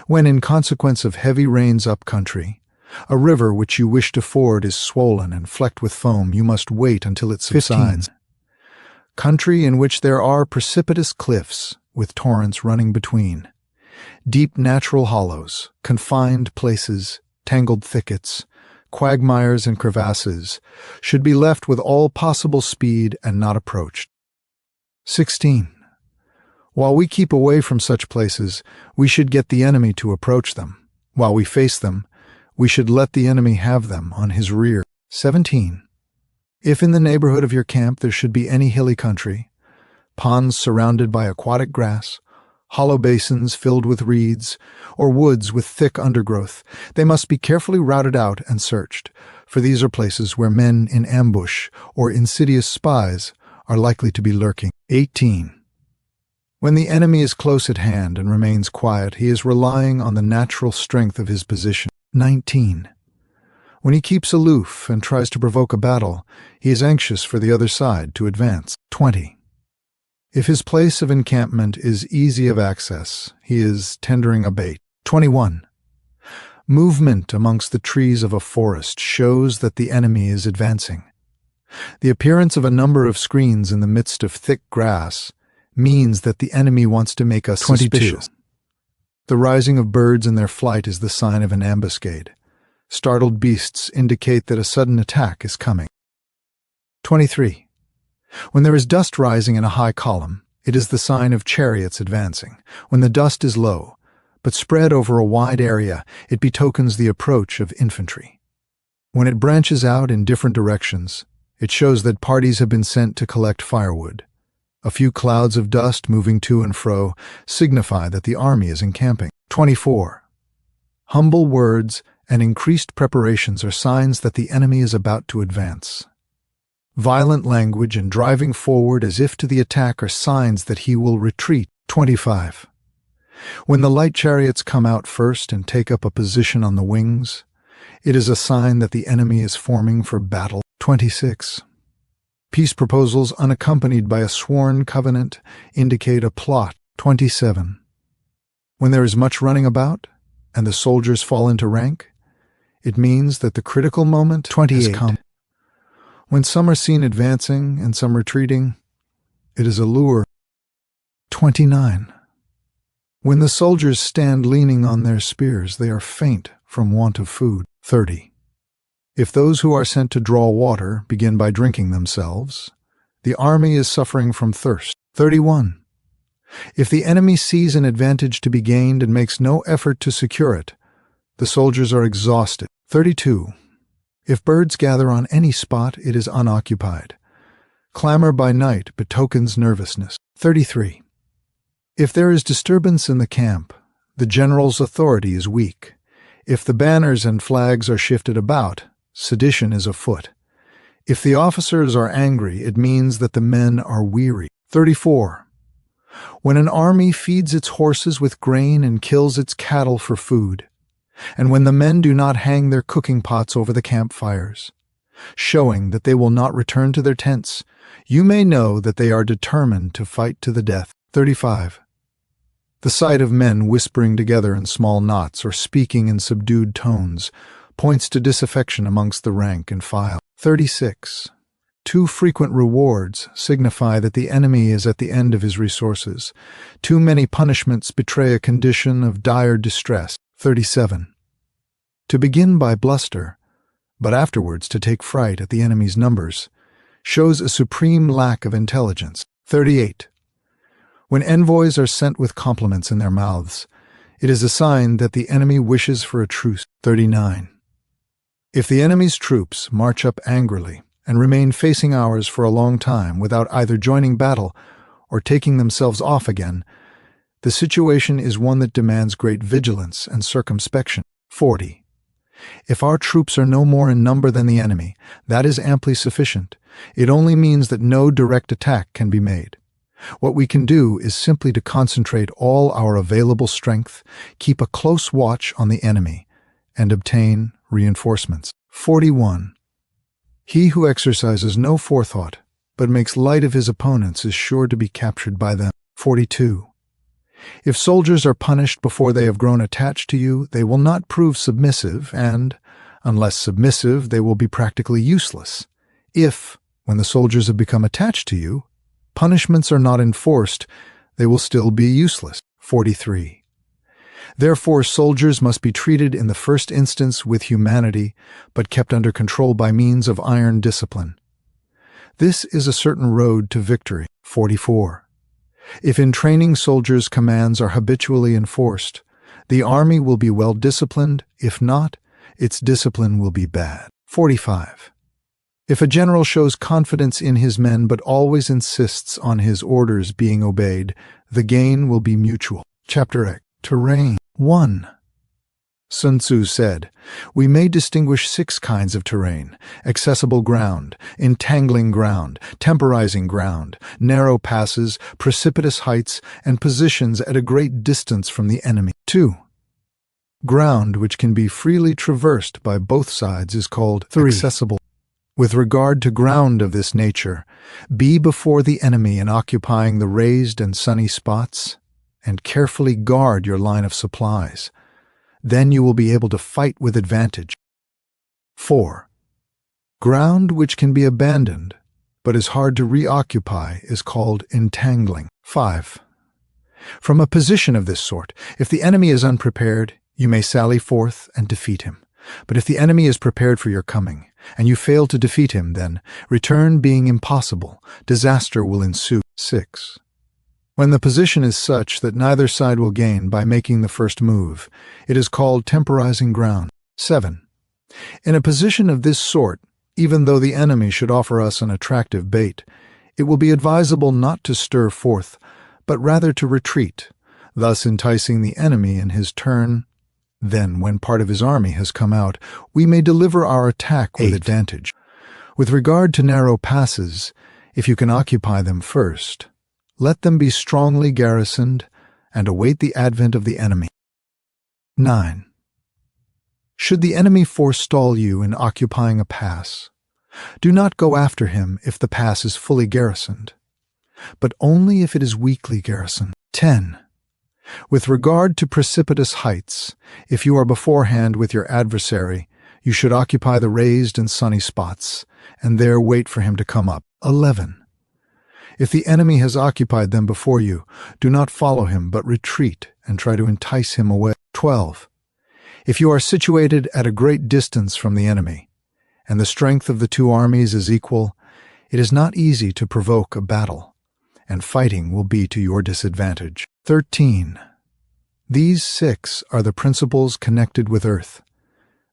When, in consequence of heavy rains up country, a river which you wish to ford is swollen and flecked with foam, you must wait until it subsides. 15. Country in which there are precipitous cliffs with torrents running between, deep natural hollows, confined places, tangled thickets, quagmires and crevasses, should be left with all possible speed and not approached. 16. While we keep away from such places, we should get the enemy to approach them. While we face them, we should let the enemy have them on his rear. 17. If in the neighborhood of your camp there should be any hilly country, ponds surrounded by aquatic grass, hollow basins filled with reeds, or woods with thick undergrowth, they must be carefully routed out and searched, for these are places where men in ambush or insidious spies are likely to be lurking. 18. When the enemy is close at hand and remains quiet, he is relying on the natural strength of his position. 19. When he keeps aloof and tries to provoke a battle, he is anxious for the other side to advance. 20. If his place of encampment is easy of access, he is tendering a bait. 21. Movement amongst the trees of a forest shows that the enemy is advancing. The appearance of a number of screens in the midst of thick grass means that the enemy wants to make us 22. suspicious. The rising of birds in their flight is the sign of an ambuscade. Startled beasts indicate that a sudden attack is coming. 23. When there is dust rising in a high column, it is the sign of chariots advancing. When the dust is low, but spread over a wide area, it betokens the approach of infantry. When it branches out in different directions, it shows that parties have been sent to collect firewood. A few clouds of dust moving to and fro signify that the army is encamping. 24. Humble words and increased preparations are signs that the enemy is about to advance. Violent language and driving forward as if to the attack are signs that he will retreat. 25. When the light chariots come out first and take up a position on the wings, it is a sign that the enemy is forming for battle. 26. Peace proposals unaccompanied by a sworn covenant indicate a plot. 27. When there is much running about, and the soldiers fall into rank, it means that the critical moment 28. has come. When some are seen advancing and some retreating, it is a lure. 29. When the soldiers stand leaning on their spears, they are faint from want of food. 30. If those who are sent to draw water begin by drinking themselves, the army is suffering from thirst. 31. If the enemy sees an advantage to be gained and makes no effort to secure it, the soldiers are exhausted. 32. If birds gather on any spot, it is unoccupied. Clamor by night betokens nervousness. 33. If there is disturbance in the camp, the general's authority is weak. If the banners and flags are shifted about, sedition is afoot. If the officers are angry, it means that the men are weary. 34. When an army feeds its horses with grain and kills its cattle for food, and when the men do not hang their cooking pots over the campfires, showing that they will not return to their tents, you may know that they are determined to fight to the death. 35. The sight of men whispering together in small knots or speaking in subdued tones points to disaffection amongst the rank and file. 36. Too frequent rewards signify that the enemy is at the end of his resources. Too many punishments betray a condition of dire distress. 37. To begin by bluster, but afterwards to take fright at the enemy's numbers, shows a supreme lack of intelligence. 38. When envoys are sent with compliments in their mouths, it is a sign that the enemy wishes for a truce. 39. If the enemy's troops march up angrily and remain facing ours for a long time without either joining battle or taking themselves off again, the situation is one that demands great vigilance and circumspection. 40. If our troops are no more in number than the enemy, that is amply sufficient. It only means that no direct attack can be made. What we can do is simply to concentrate all our available strength, keep a close watch on the enemy, and obtain reinforcements. 41. He who exercises no forethought, but makes light of his opponents is sure to be captured by them. 42. If soldiers are punished before they have grown attached to you, they will not prove submissive, and, unless submissive, they will be practically useless. If, when the soldiers have become attached to you, punishments are not enforced, they will still be useless. 43. Therefore, soldiers must be treated in the first instance with humanity, but kept under control by means of iron discipline. This is a certain road to victory. 44. If in training soldiers' commands are habitually enforced, the army will be well disciplined. If not, its discipline will be bad. 45. If a general shows confidence in his men but always insists on his orders being obeyed, the gain will be mutual. Chapter X. Terrain. 1. Sun Tzu said, "We may distinguish 6 kinds of terrain: accessible ground, entangling ground, temporizing ground, narrow passes, precipitous heights, and positions at a great distance from the enemy." 2. Ground which can be freely traversed by both sides is called accessible. With regard to ground of this nature, be before the enemy in occupying the raised and sunny spots, and carefully guard your line of supplies. Then you will be able to fight with advantage. 4. Ground which can be abandoned, but is hard to reoccupy, is called entangling. 5. From a position of this sort, if the enemy is unprepared, you may sally forth and defeat him. But if the enemy is prepared for your coming, and you fail to defeat him, then, return being impossible, disaster will ensue. 6. When the position is such that neither side will gain by making the first move, it is called temporizing ground. 7. In a position of this sort, even though the enemy should offer us an attractive bait, it will be advisable not to stir forth, but rather to retreat, thus enticing the enemy in his turn. Then, when part of his army has come out, we may deliver our attack with advantage. With regard to narrow passes, if you can occupy them first, let them be strongly garrisoned and await the advent of the enemy. 9. Should the enemy forestall you in occupying a pass, do not go after him if the pass is fully garrisoned, but only if it is weakly garrisoned. 10. With regard to precipitous heights, if you are beforehand with your adversary, you should occupy the raised and sunny spots, and there wait for him to come up. 11. If the enemy has occupied them before you, do not follow him, but retreat and try to entice him away. 12. If you are situated at a great distance from the enemy, and the strength of the two armies is equal, it is not easy to provoke a battle, and fighting will be to your disadvantage. 13. These 6 are the principles connected with earth.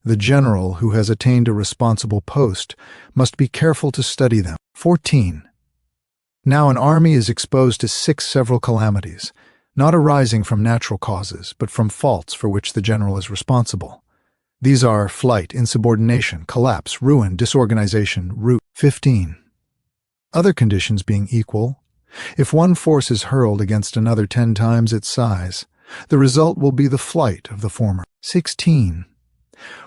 The general who has attained a responsible post must be careful to study them. 14. Now an army is exposed to 6 several calamities, not arising from natural causes, but from faults for which the general is responsible. These are flight, insubordination, collapse, ruin, disorganization, rout. 15. Other conditions being equal, if one force is hurled against another 10 times its size, the result will be the flight of the former. 16.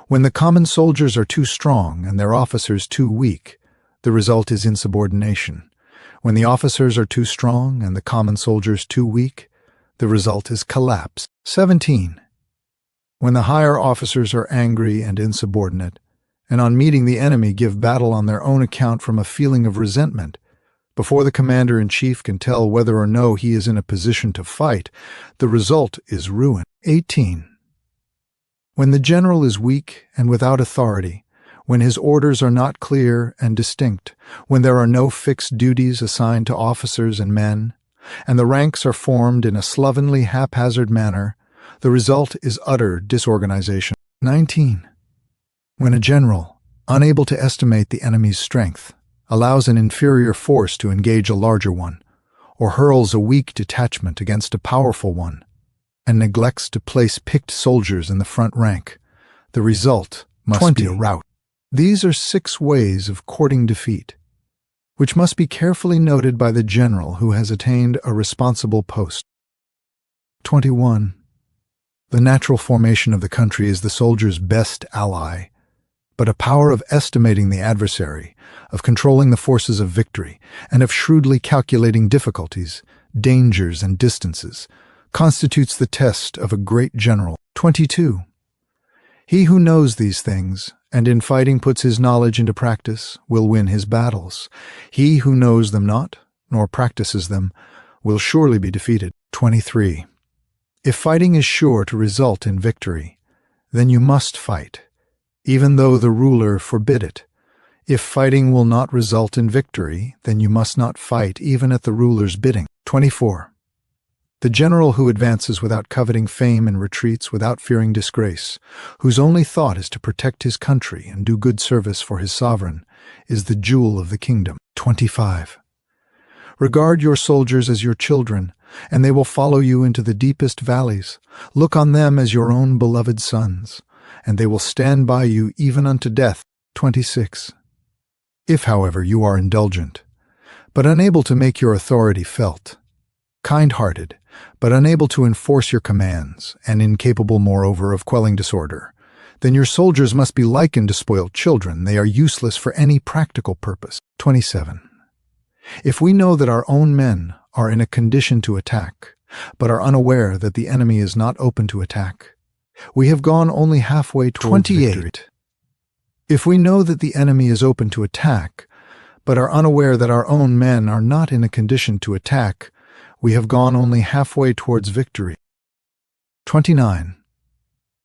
When the common soldiers are too strong and their officers too weak, the result is insubordination. When the officers are too strong and the common soldiers too weak, the result is collapse. 17. When the higher officers are angry and insubordinate, and on meeting the enemy give battle on their own account from a feeling of resentment, before the commander-in-chief can tell whether or no he is in a position to fight, the result is ruin. 18. When the general is weak and without authority, when his orders are not clear and distinct, when there are no fixed duties assigned to officers and men, and the ranks are formed in a slovenly, haphazard manner, the result is utter disorganization. 19. When a general, unable to estimate the enemy's strength, allows an inferior force to engage a larger one, or hurls a weak detachment against a powerful one, and neglects to place picked soldiers in the front rank, the result must be a rout. These are 6 ways of courting defeat, which must be carefully noted by the general who has attained a responsible post. 21. The natural formation of the country is the soldier's best ally, but a power of estimating the adversary, of controlling the forces of victory, and of shrewdly calculating difficulties, dangers, and distances, constitutes the test of a great general. 22. He who knows these things, and in fighting puts his knowledge into practice, will win his battles. He who knows them not, nor practices them, will surely be defeated. 23. If fighting is sure to result in victory, then you must fight, even though the ruler forbid it. If fighting will not result in victory, then you must not fight even at the ruler's bidding. 24. The general who advances without coveting fame and retreats without fearing disgrace, whose only thought is to protect his country and do good service for his sovereign, is the jewel of the kingdom. 25. Regard your soldiers as your children, and they will follow you into the deepest valleys. Look on them as your own beloved sons, and they will stand by you even unto death. 26. If, however, you are indulgent, but unable to make your authority felt, kind-hearted, but unable to enforce your commands, and incapable, moreover, of quelling disorder, then your soldiers must be likened to spoiled children. They are useless for any practical purpose. 27. If we know that our own men are in a condition to attack, but are unaware that the enemy is not open to attack, we have gone only halfway towards victory. If we know that the enemy is open to attack, but are unaware that our own men are not in a condition to attack, we have gone only halfway towards victory. 29.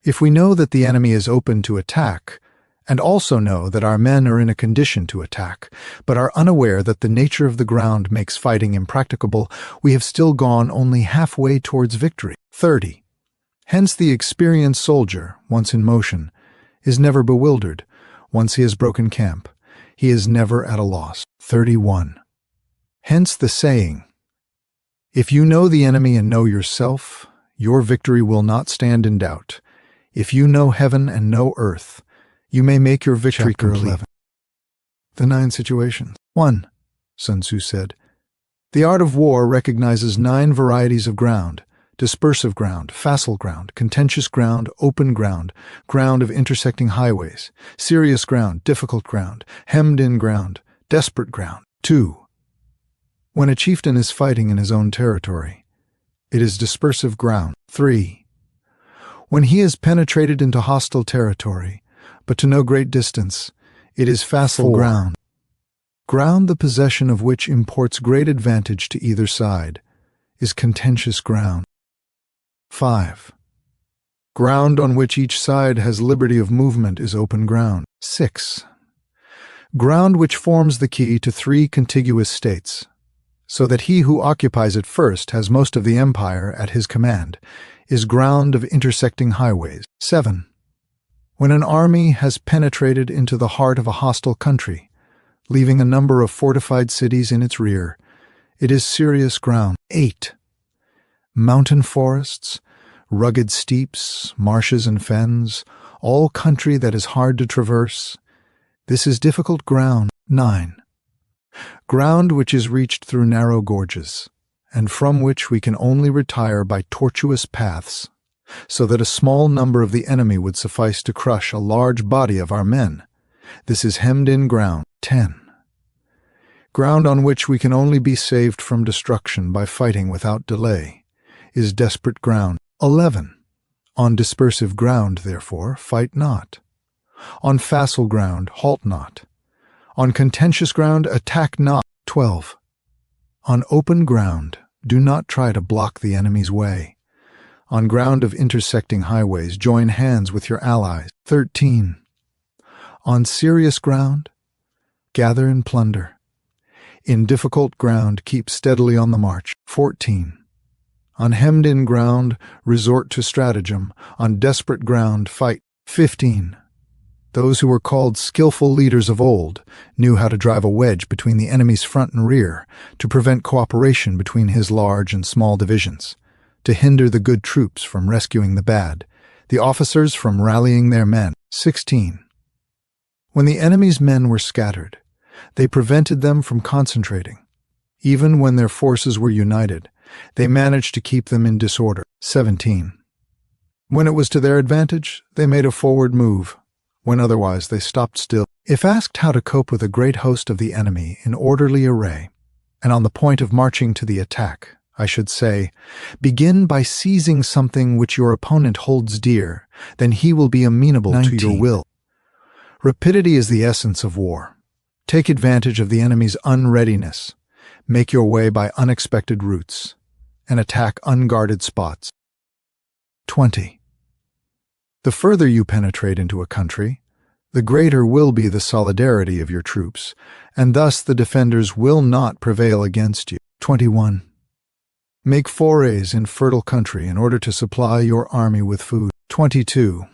If we know that the enemy is open to attack, and also know that our men are in a condition to attack, but are unaware that the nature of the ground makes fighting impracticable, we have still gone only halfway towards victory. 30. Hence the experienced soldier, once in motion, is never bewildered. Once he has broken camp, he is never at a loss. 31. Hence the saying, if you know the enemy and know yourself, your victory will not stand in doubt. If you know heaven and know earth, you may make your victory complete. 11. The 9 situations. 1. Sun Tzu said, the art of war recognizes 9 varieties of ground: dispersive ground, facile ground, contentious ground, open ground, ground of intersecting highways, serious ground, difficult ground, hemmed-in ground, desperate ground. 2. When a chieftain is fighting in his own territory, it is dispersive ground. 3. When he has penetrated into hostile territory, but to no great distance, it is facile ground. Ground the possession of which imports great advantage to either side is contentious ground. 5. Ground on which each side has liberty of movement is open ground. 6. Ground which forms the key to 3 contiguous states, so that he who occupies it first has most of the empire at his command, is ground of intersecting highways. 7. When an army has penetrated into the heart of a hostile country, leaving a number of fortified cities in its rear, it is serious ground. 8. Mountain forests, rugged steeps, marshes and fens, all country that is hard to traverse, this is difficult ground. 9. Ground which is reached through narrow gorges, and from which we can only retire by tortuous paths, so that a small number of the enemy would suffice to crush a large body of our men. This is hemmed-in ground. 10. Ground on which we can only be saved from destruction by fighting without delay is desperate ground. 11. On dispersive ground, therefore, fight not. On facile ground, halt not. On contentious ground, attack not. 12. On open ground, do not try to block the enemy's way. On ground of intersecting highways, join hands with your allies. 13. On serious ground, gather and plunder. In difficult ground, keep steadily on the march. 14. On hemmed-in ground, resort to stratagem. On desperate ground, fight. 15. Those who were called skillful leaders of old knew how to drive a wedge between the enemy's front and rear to prevent cooperation between his large and small divisions, to hinder the good troops from rescuing the bad, the officers from rallying their men. 16. When the enemy's men were scattered, they prevented them from concentrating. Even when their forces were united, they managed to keep them in disorder. 17. When it was to their advantage, they made a forward move. When otherwise, they stopped still. If asked how to cope with a great host of the enemy in orderly array, and on the point of marching to the attack, I should say, begin by seizing something which your opponent holds dear, then he will be amenable 19. To your will. Rapidity is the essence of war. Take advantage of the enemy's unreadiness. Make your way by unexpected routes, and attack unguarded spots. 20. The further you penetrate into a country, the greater will be the solidarity of your troops, and thus the defenders will not prevail against you. 21. Make forays in fertile country in order to supply your army with food. 22.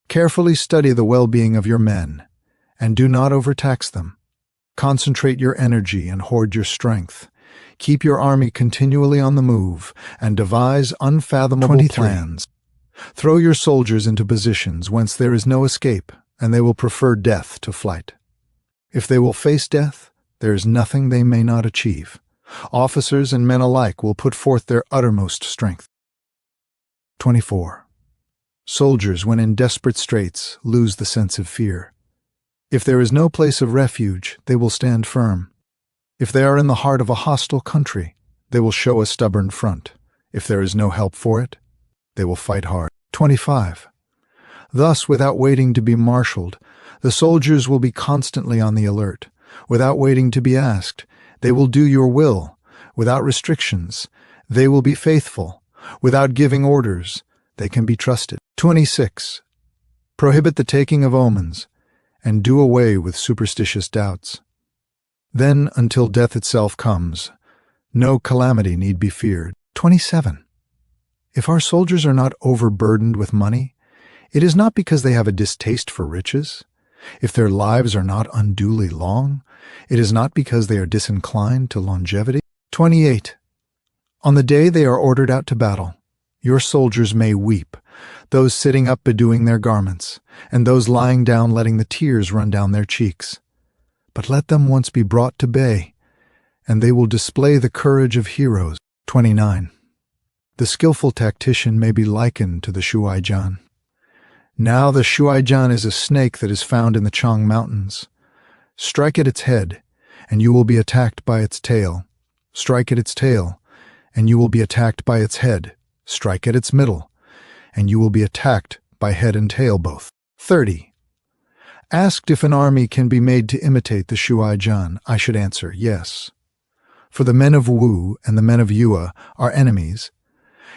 Carefully study the well-being of your men, and do not overtax them. Concentrate your energy and hoard your strength. Keep your army continually on the move, and devise unfathomable 23. Plans. Throw your soldiers into positions whence there is no escape, and they will prefer death to flight. If they will face death, there is nothing they may not achieve. Officers and men alike will put forth their uttermost strength. 24. Soldiers, when in desperate straits, lose the sense of fear. If there is no place of refuge, they will stand firm. If they are in the heart of a hostile country, they will show a stubborn front. If there is no help for it, they will fight hard. 25. Thus, without waiting to be marshaled, the soldiers will be constantly on the alert. Without waiting to be asked, they will do your will. Without restrictions, they will be faithful. Without giving orders, they can be trusted. 26. Prohibit the taking of omens, and do away with superstitious doubts. Then, until death itself comes, no calamity need be feared. 27. If our soldiers are not overburdened with money, it is not because they have a distaste for riches. If their lives are not unduly long, it is not because they are disinclined to longevity. 28. On the day they are ordered out to battle, your soldiers may weep, those sitting up bedewing their garments, and those lying down letting the tears run down their cheeks. But let them once be brought to bay, and they will display the courage of heroes. 29. The skillful tactician may be likened to the shuaijan. Now the shuaijan is a snake that is found in the Chang Mountains. Strike at its head, and you will be attacked by its tail. Strike at its tail, and you will be attacked by its head. Strike at its middle, and you will be attacked by head and tail both. 30. Asked if an army can be made to imitate the shuaijan, I should answer yes. For the men of Wu and the men of Yue are enemies.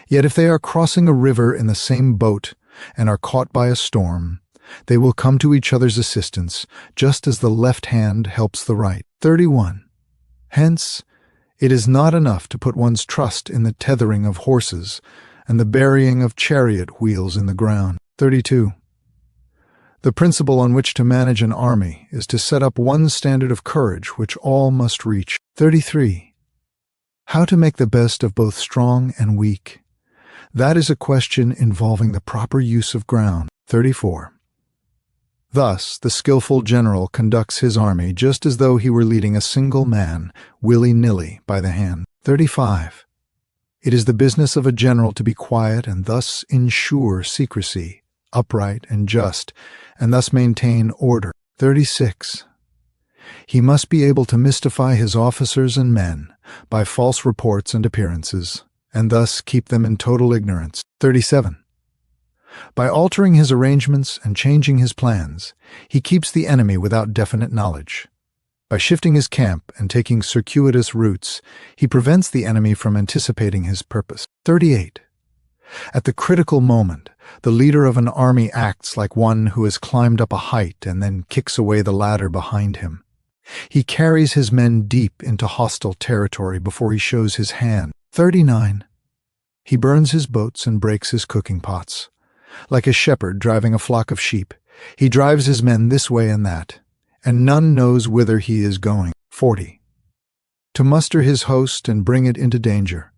Yet if they are crossing a river in the same boat and are caught by a storm, they will come to each other's assistance, just as the left hand helps the right. 31. Hence, it is not enough to put one's trust in the tethering of horses and the burying of chariot wheels in the ground. 32. The principle on which to manage an army is to set up one standard of courage which all must reach. 33. How to make the best of both strong and weak. That is a question involving the proper use of ground. 34. Thus, the skillful general conducts his army just as though he were leading a single man, willy-nilly, by the hand. 35. It is the business of a general to be quiet and thus ensure secrecy, upright and just, and thus maintain order. 36. He must be able to mystify his officers and men by false reports and appearances, and thus keep them in total ignorance. 37. By altering his arrangements and changing his plans, he keeps the enemy without definite knowledge. By shifting his camp and taking circuitous routes, he prevents the enemy from anticipating his purpose. 38. At the critical moment, the leader of an army acts like one who has climbed up a height and then kicks away the ladder behind him. He carries his men deep into hostile territory before he shows his hand. 39. He burns his boats and breaks his cooking pots. Like a shepherd driving a flock of sheep, he drives his men this way and that, and none knows whither he is going. 40. To muster his host and bring it into danger.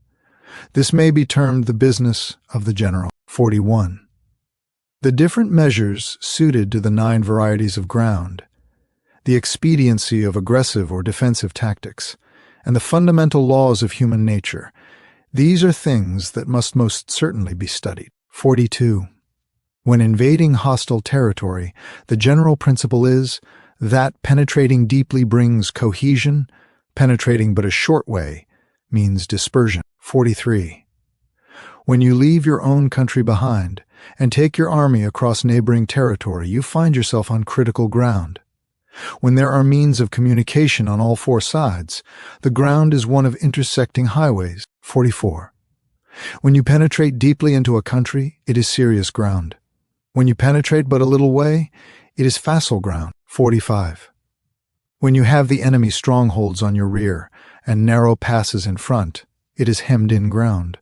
This may be termed the business of the general. 41. The different measures suited to the 9 varieties of ground, the expediency of aggressive or defensive tactics, and the fundamental laws of human nature, these are things that must most certainly be studied. 42. When invading hostile territory, the general principle is that penetrating deeply brings cohesion, penetrating but a short way means dispersion. 43. When you leave your own country behind and take your army across neighboring territory, you find yourself on critical ground. When there are means of communication on all 4 sides, the ground is one of intersecting highways. 44. When you penetrate deeply into a country, it is serious ground. When you penetrate but a little way, it is facile ground. 45. When you have the enemy strongholds on your rear and narrow passes in front, it is hemmed-in ground.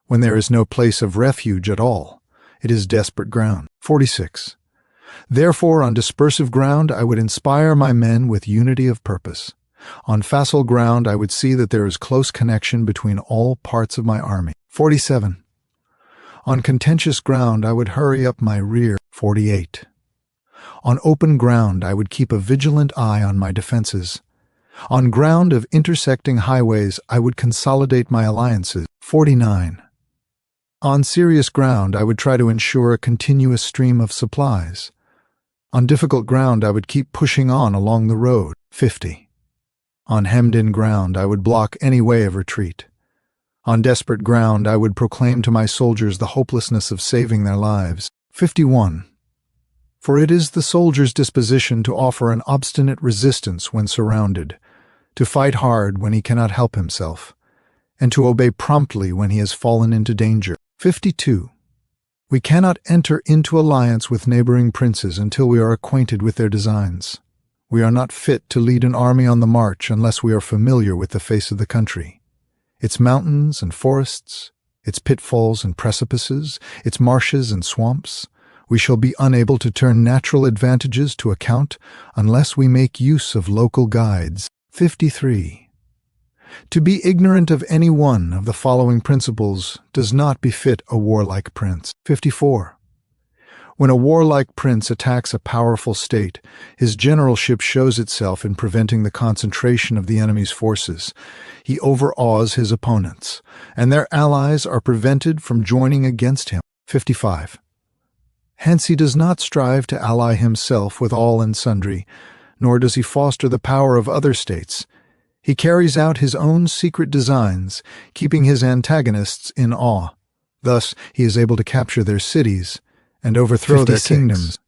When there is no place of refuge at all, it is desperate ground. 46. Therefore, on dispersive ground, I would inspire my men with unity of purpose. On facile ground, I would see that there is close connection between all parts of my army. 47. On contentious ground, I would hurry up my rear. 48. On open ground, I would keep a vigilant eye on my defenses. On ground of intersecting highways, I would consolidate my alliances. 49. On serious ground, I would try to ensure a continuous stream of supplies. On difficult ground, I would keep pushing on along the road. 50. On hemmed-in ground, I would block any way of retreat. On desperate ground, I would proclaim to my soldiers the hopelessness of saving their lives. 51. For it is the soldier's disposition to offer an obstinate resistance when surrounded, to fight hard when he cannot help himself, and to obey promptly when he has fallen into danger. 52. We cannot enter into alliance with neighboring princes until we are acquainted with their designs. We are not fit to lead an army on the march unless we are familiar with the face of the country, its mountains and forests, its pitfalls and precipices, its marshes and swamps. We shall be unable to turn natural advantages to account unless we make use of local guides. 53. To be ignorant of any one of the following principles does not befit a warlike prince. 54. When a warlike prince attacks a powerful state, his generalship shows itself in preventing the concentration of the enemy's forces. He overawes his opponents, and their allies are prevented from joining against him. 55. Hence he does not strive to ally himself with all and sundry, nor does he foster the power of other states. He carries out his own secret designs, keeping his antagonists in awe. Thus he is able to capture their cities and overthrow 56. Their kingdoms.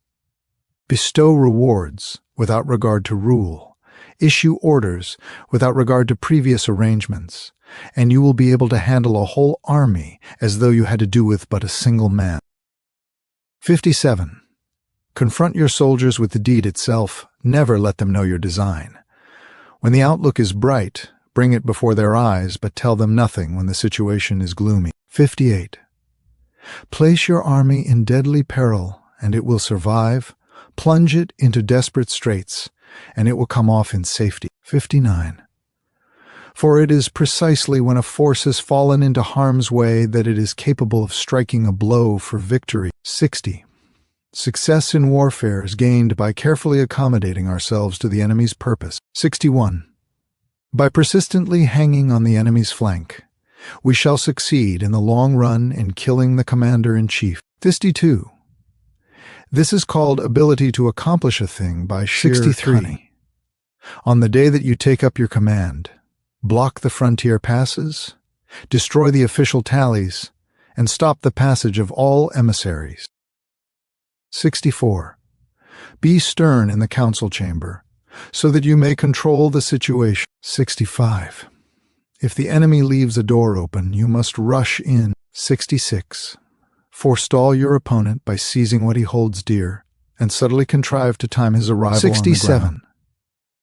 Bestow rewards without regard to rule. Issue orders without regard to previous arrangements, and you will be able to handle a whole army as though you had to do with but a single man. 57. Confront your soldiers with the deed itself. Never let them know your design. When the outlook is bright, bring it before their eyes, but tell them nothing when the situation is gloomy. 58. Place your army in deadly peril, and it will survive. Plunge it into desperate straits, and it will come off in safety. 59. For it is precisely when a force has fallen into harm's way that it is capable of striking a blow for victory. 60. Success in warfare is gained by carefully accommodating ourselves to the enemy's purpose. 61. By persistently hanging on the enemy's flank, we shall succeed in the long run in killing the commander-in-chief. 52. This is called ability to accomplish a thing by sheer 63. Cunning. On the day that you take up your command, block the frontier passes, destroy the official tallies, and stop the passage of all emissaries. 64. Be stern in the council chamber, so that you may control the situation. 65. If the enemy leaves a door open, you must rush in. 66. Forestall your opponent by seizing what he holds dear, and subtly contrive to time his arrival 67. On the ground.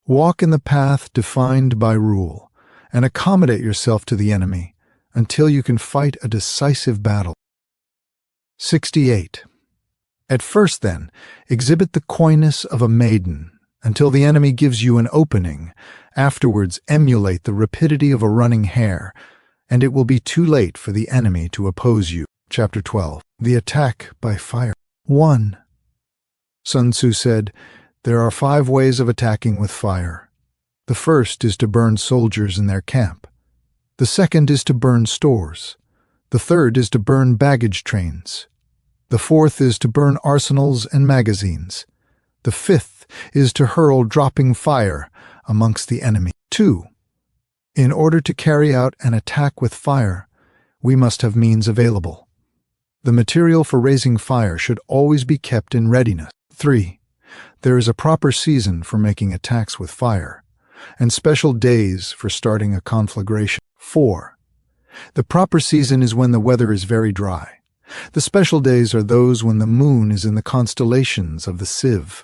Walk in the path defined by rule, and accommodate yourself to the enemy until you can fight a decisive battle. 68. At first, then, exhibit the coyness of a maiden until the enemy gives you an opening. Afterwards, emulate the rapidity of a running hare, and it will be too late for the enemy to oppose you. Chapter 12. The attack by fire. 1. Sun Tzu said, "There are 5 ways of attacking with fire. The first is to burn soldiers in their camp. The second is to burn stores. The third is to burn baggage trains. The fourth is to burn arsenals and magazines. The fifth is to hurl dropping fire amongst the enemy." 2. In order to carry out an attack with fire, we must have means available. The material for raising fire should always be kept in readiness. 3. There is a proper season for making attacks with fire, and special days for starting a conflagration. 4. The proper season is when the weather is very dry. The special days are those when the moon is in the constellations of the sieve,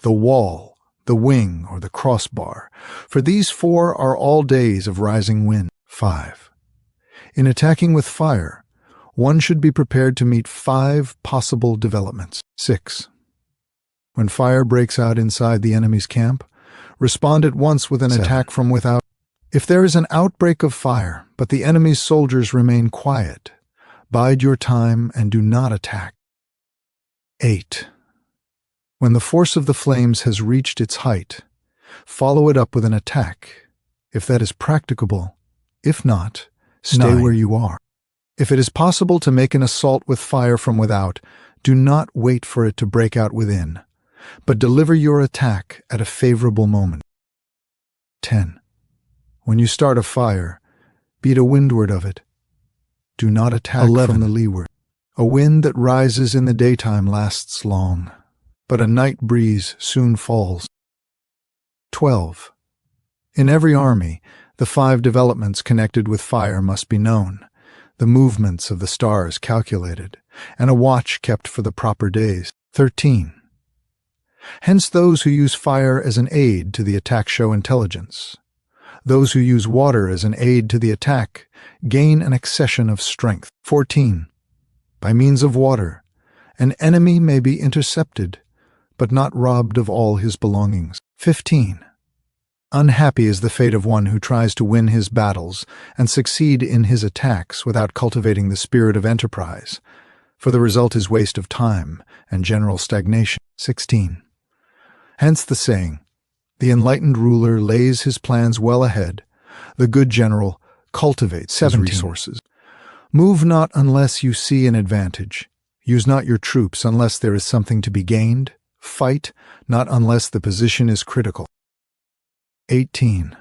the wall, the wing, or the crossbar, for these 4 are all days of rising wind. 5. In attacking with fire, one should be prepared to meet 5 possible developments. 6. When fire breaks out inside the enemy's camp, respond at once with an 7. Attack from without. If there is an outbreak of fire, but the enemy's soldiers remain quiet, bide your time and do not attack. 8. When the force of the flames has reached its height, Follow it up with an attack, if that is practicable. If not, stay 9. where you are. If it is possible to make an assault with fire from without, do not wait for it to break out within, but deliver your attack at a favorable moment. 10. When you start a fire, beat a windward of it. Do not attack 11. from the leeward. A wind that rises in the daytime lasts long, but a night breeze soon falls. 12. In every army, the 5 developments connected with fire must be known, the movements of the stars calculated, and a watch kept for the proper days. 13. Hence those who use fire as an aid to the attack show intelligence. Those who use water as an aid to the attack gain an accession of strength. 14. By means of water, an enemy may be intercepted, but not robbed of all his belongings. 15. Unhappy is the fate of one who tries to win his battles and succeed in his attacks without cultivating the spirit of enterprise, for the result is waste of time and general stagnation. 16. Hence the saying, the enlightened ruler lays his plans well ahead, the good general cultivates his resources. Move not unless you see an advantage. Use not your troops unless there is something to be gained. Fight not unless the position is critical. 18.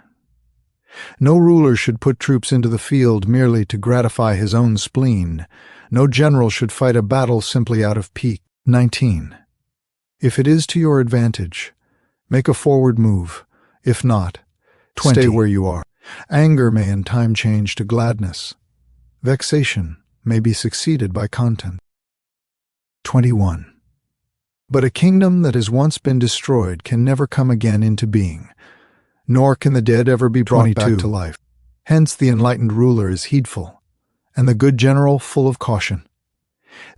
No ruler should put troops into the field merely to gratify his own spleen. No general should fight a battle simply out of pique. 19. If it is to your advantage, make a forward move. If not, 20. Stay where you are. Anger may in time change to gladness. Vexation may be succeeded by content. 21. But a kingdom that has once been destroyed can never come again into being, nor can the dead ever be brought back to life. Hence the enlightened ruler is heedful, and the good general full of caution.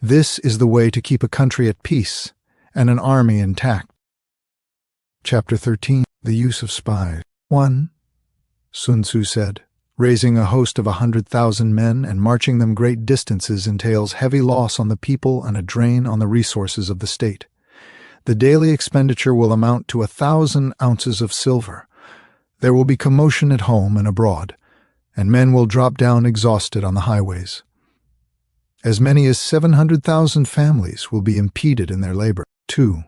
This is the way to keep a country at peace and an army intact. Chapter 13. The use of spies. 1. Sun Tzu said, raising a host of 100,000 men and marching them great distances entails heavy loss on the people and a drain on the resources of the state. The daily expenditure will amount to 1,000 ounces of silver. There will be commotion at home and abroad, and men will drop down exhausted on the highways. As many as 700,000 families will be impeded in their labor. 2.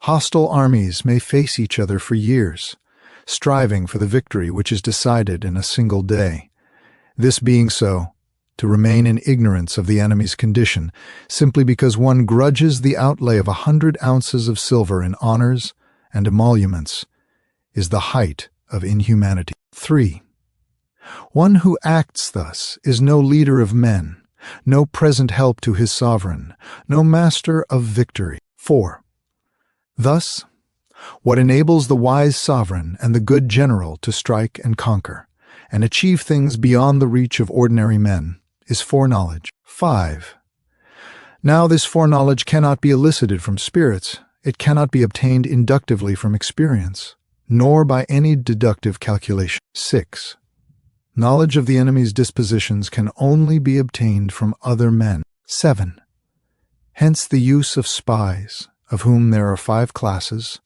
Hostile armies may face each other for years, striving for the victory which is decided in a single day. This being so, to remain in ignorance of the enemy's condition, simply because one grudges the outlay of 100 ounces of silver in honors and emoluments, is the height of inhumanity. 3. One who acts thus is no leader of men, no present help to his sovereign, no master of victory. 4. Thus, what enables the wise sovereign and the good general to strike and conquer, and achieve things beyond the reach of ordinary men, is foreknowledge. 5. Now this foreknowledge cannot be elicited from spirits, it cannot be obtained inductively from experience, nor by any deductive calculation. 6. Knowledge of the enemy's dispositions can only be obtained from other men. 7. Hence the use of spies, of whom there are 5 classes: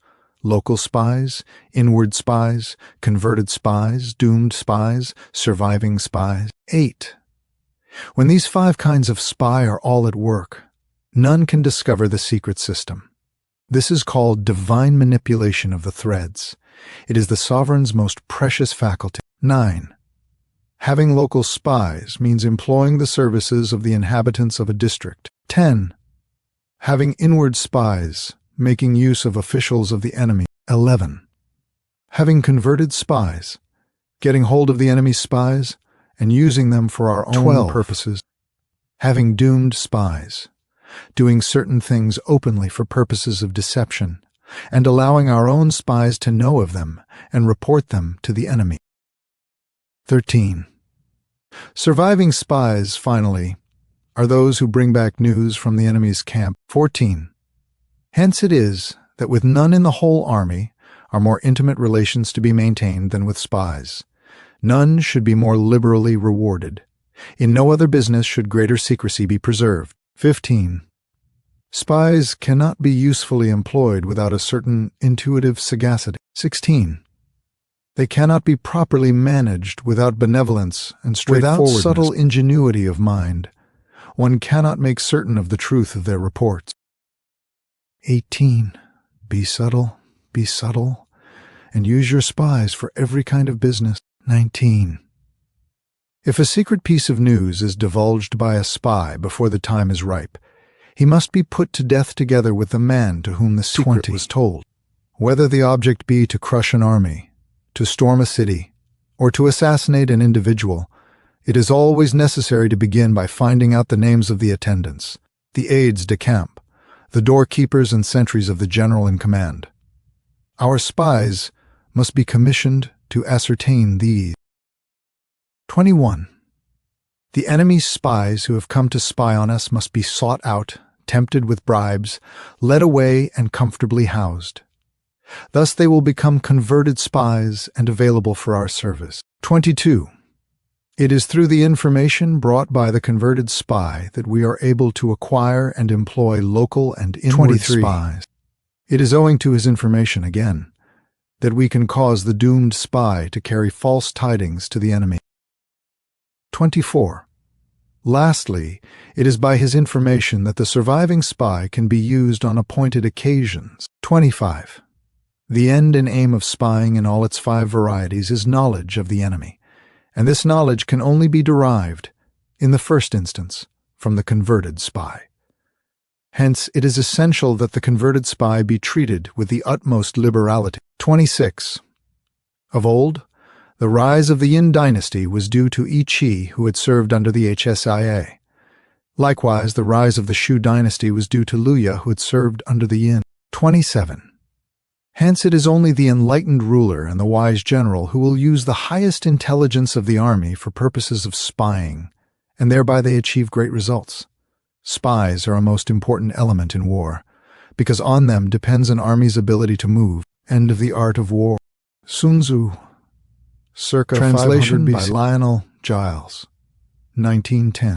local spies, inward spies, converted spies, doomed spies, surviving spies. 8. When these 5 kinds of spy are all at work, none can discover the secret system. This is called divine manipulation of the threads. It is the sovereign's most precious faculty. 9. Having local spies means employing the services of the inhabitants of a district. 10. Having inward spies, making use of officials of the enemy. 11. Having converted spies, getting hold of the enemy's spies, and using them for our own purposes. Having doomed spies, doing certain things openly for purposes of deception, and allowing our own spies to know of them and report them to the enemy. 13. Surviving spies, finally, are those who bring back news from the enemy's camp. 14. Hence it is that with none in the whole army are more intimate relations to be maintained than with spies. None should be more liberally rewarded. In no other business should greater secrecy be preserved. 15. Spies cannot be usefully employed without a certain intuitive sagacity. 16. They cannot be properly managed without benevolence and straightforwardness. Without subtle ingenuity of mind, one cannot make certain of the truth of their reports. 18. Be subtle, and use your spies for every kind of business. 19. If a secret piece of news is divulged by a spy before the time is ripe, he must be put to death together with the man to whom the secret was told. Whether the object be to crush an army, to storm a city, or to assassinate an individual, it is always necessary to begin by finding out the names of the attendants, the aides de camp, the doorkeepers and sentries of the general in command. Our spies must be commissioned to ascertain these. 21. The enemy's spies who have come to spy on us must be sought out, tempted with bribes, led away, and comfortably housed. Thus they will become converted spies and available for our service. 22. It is through the information brought by the converted spy that we are able to acquire and employ local and inward spies. It is owing to his information, again, that we can cause the doomed spy to carry false tidings to the enemy. 24. Lastly, it is by his information that the surviving spy can be used on appointed occasions. 25. The end and aim of spying in all its 5 varieties is knowledge of the enemy, and this knowledge can only be derived, in the first instance, from the converted spy. Hence, it is essential that the converted spy be treated with the utmost liberality. 26. Of old, the rise of the Yin dynasty was due to Yi Qi, who had served under the HSIA. Likewise, the rise of the Shu dynasty was due to Luya, who had served under the Yin. 27. Hence it is only the enlightened ruler and the wise general who will use the highest intelligence of the army for purposes of spying, and thereby they achieve great results. Spies are a most important element in war, because on them depends an army's ability to move. End of the art of war. Sun Tzu, circa translation by Lionel Giles, 1910.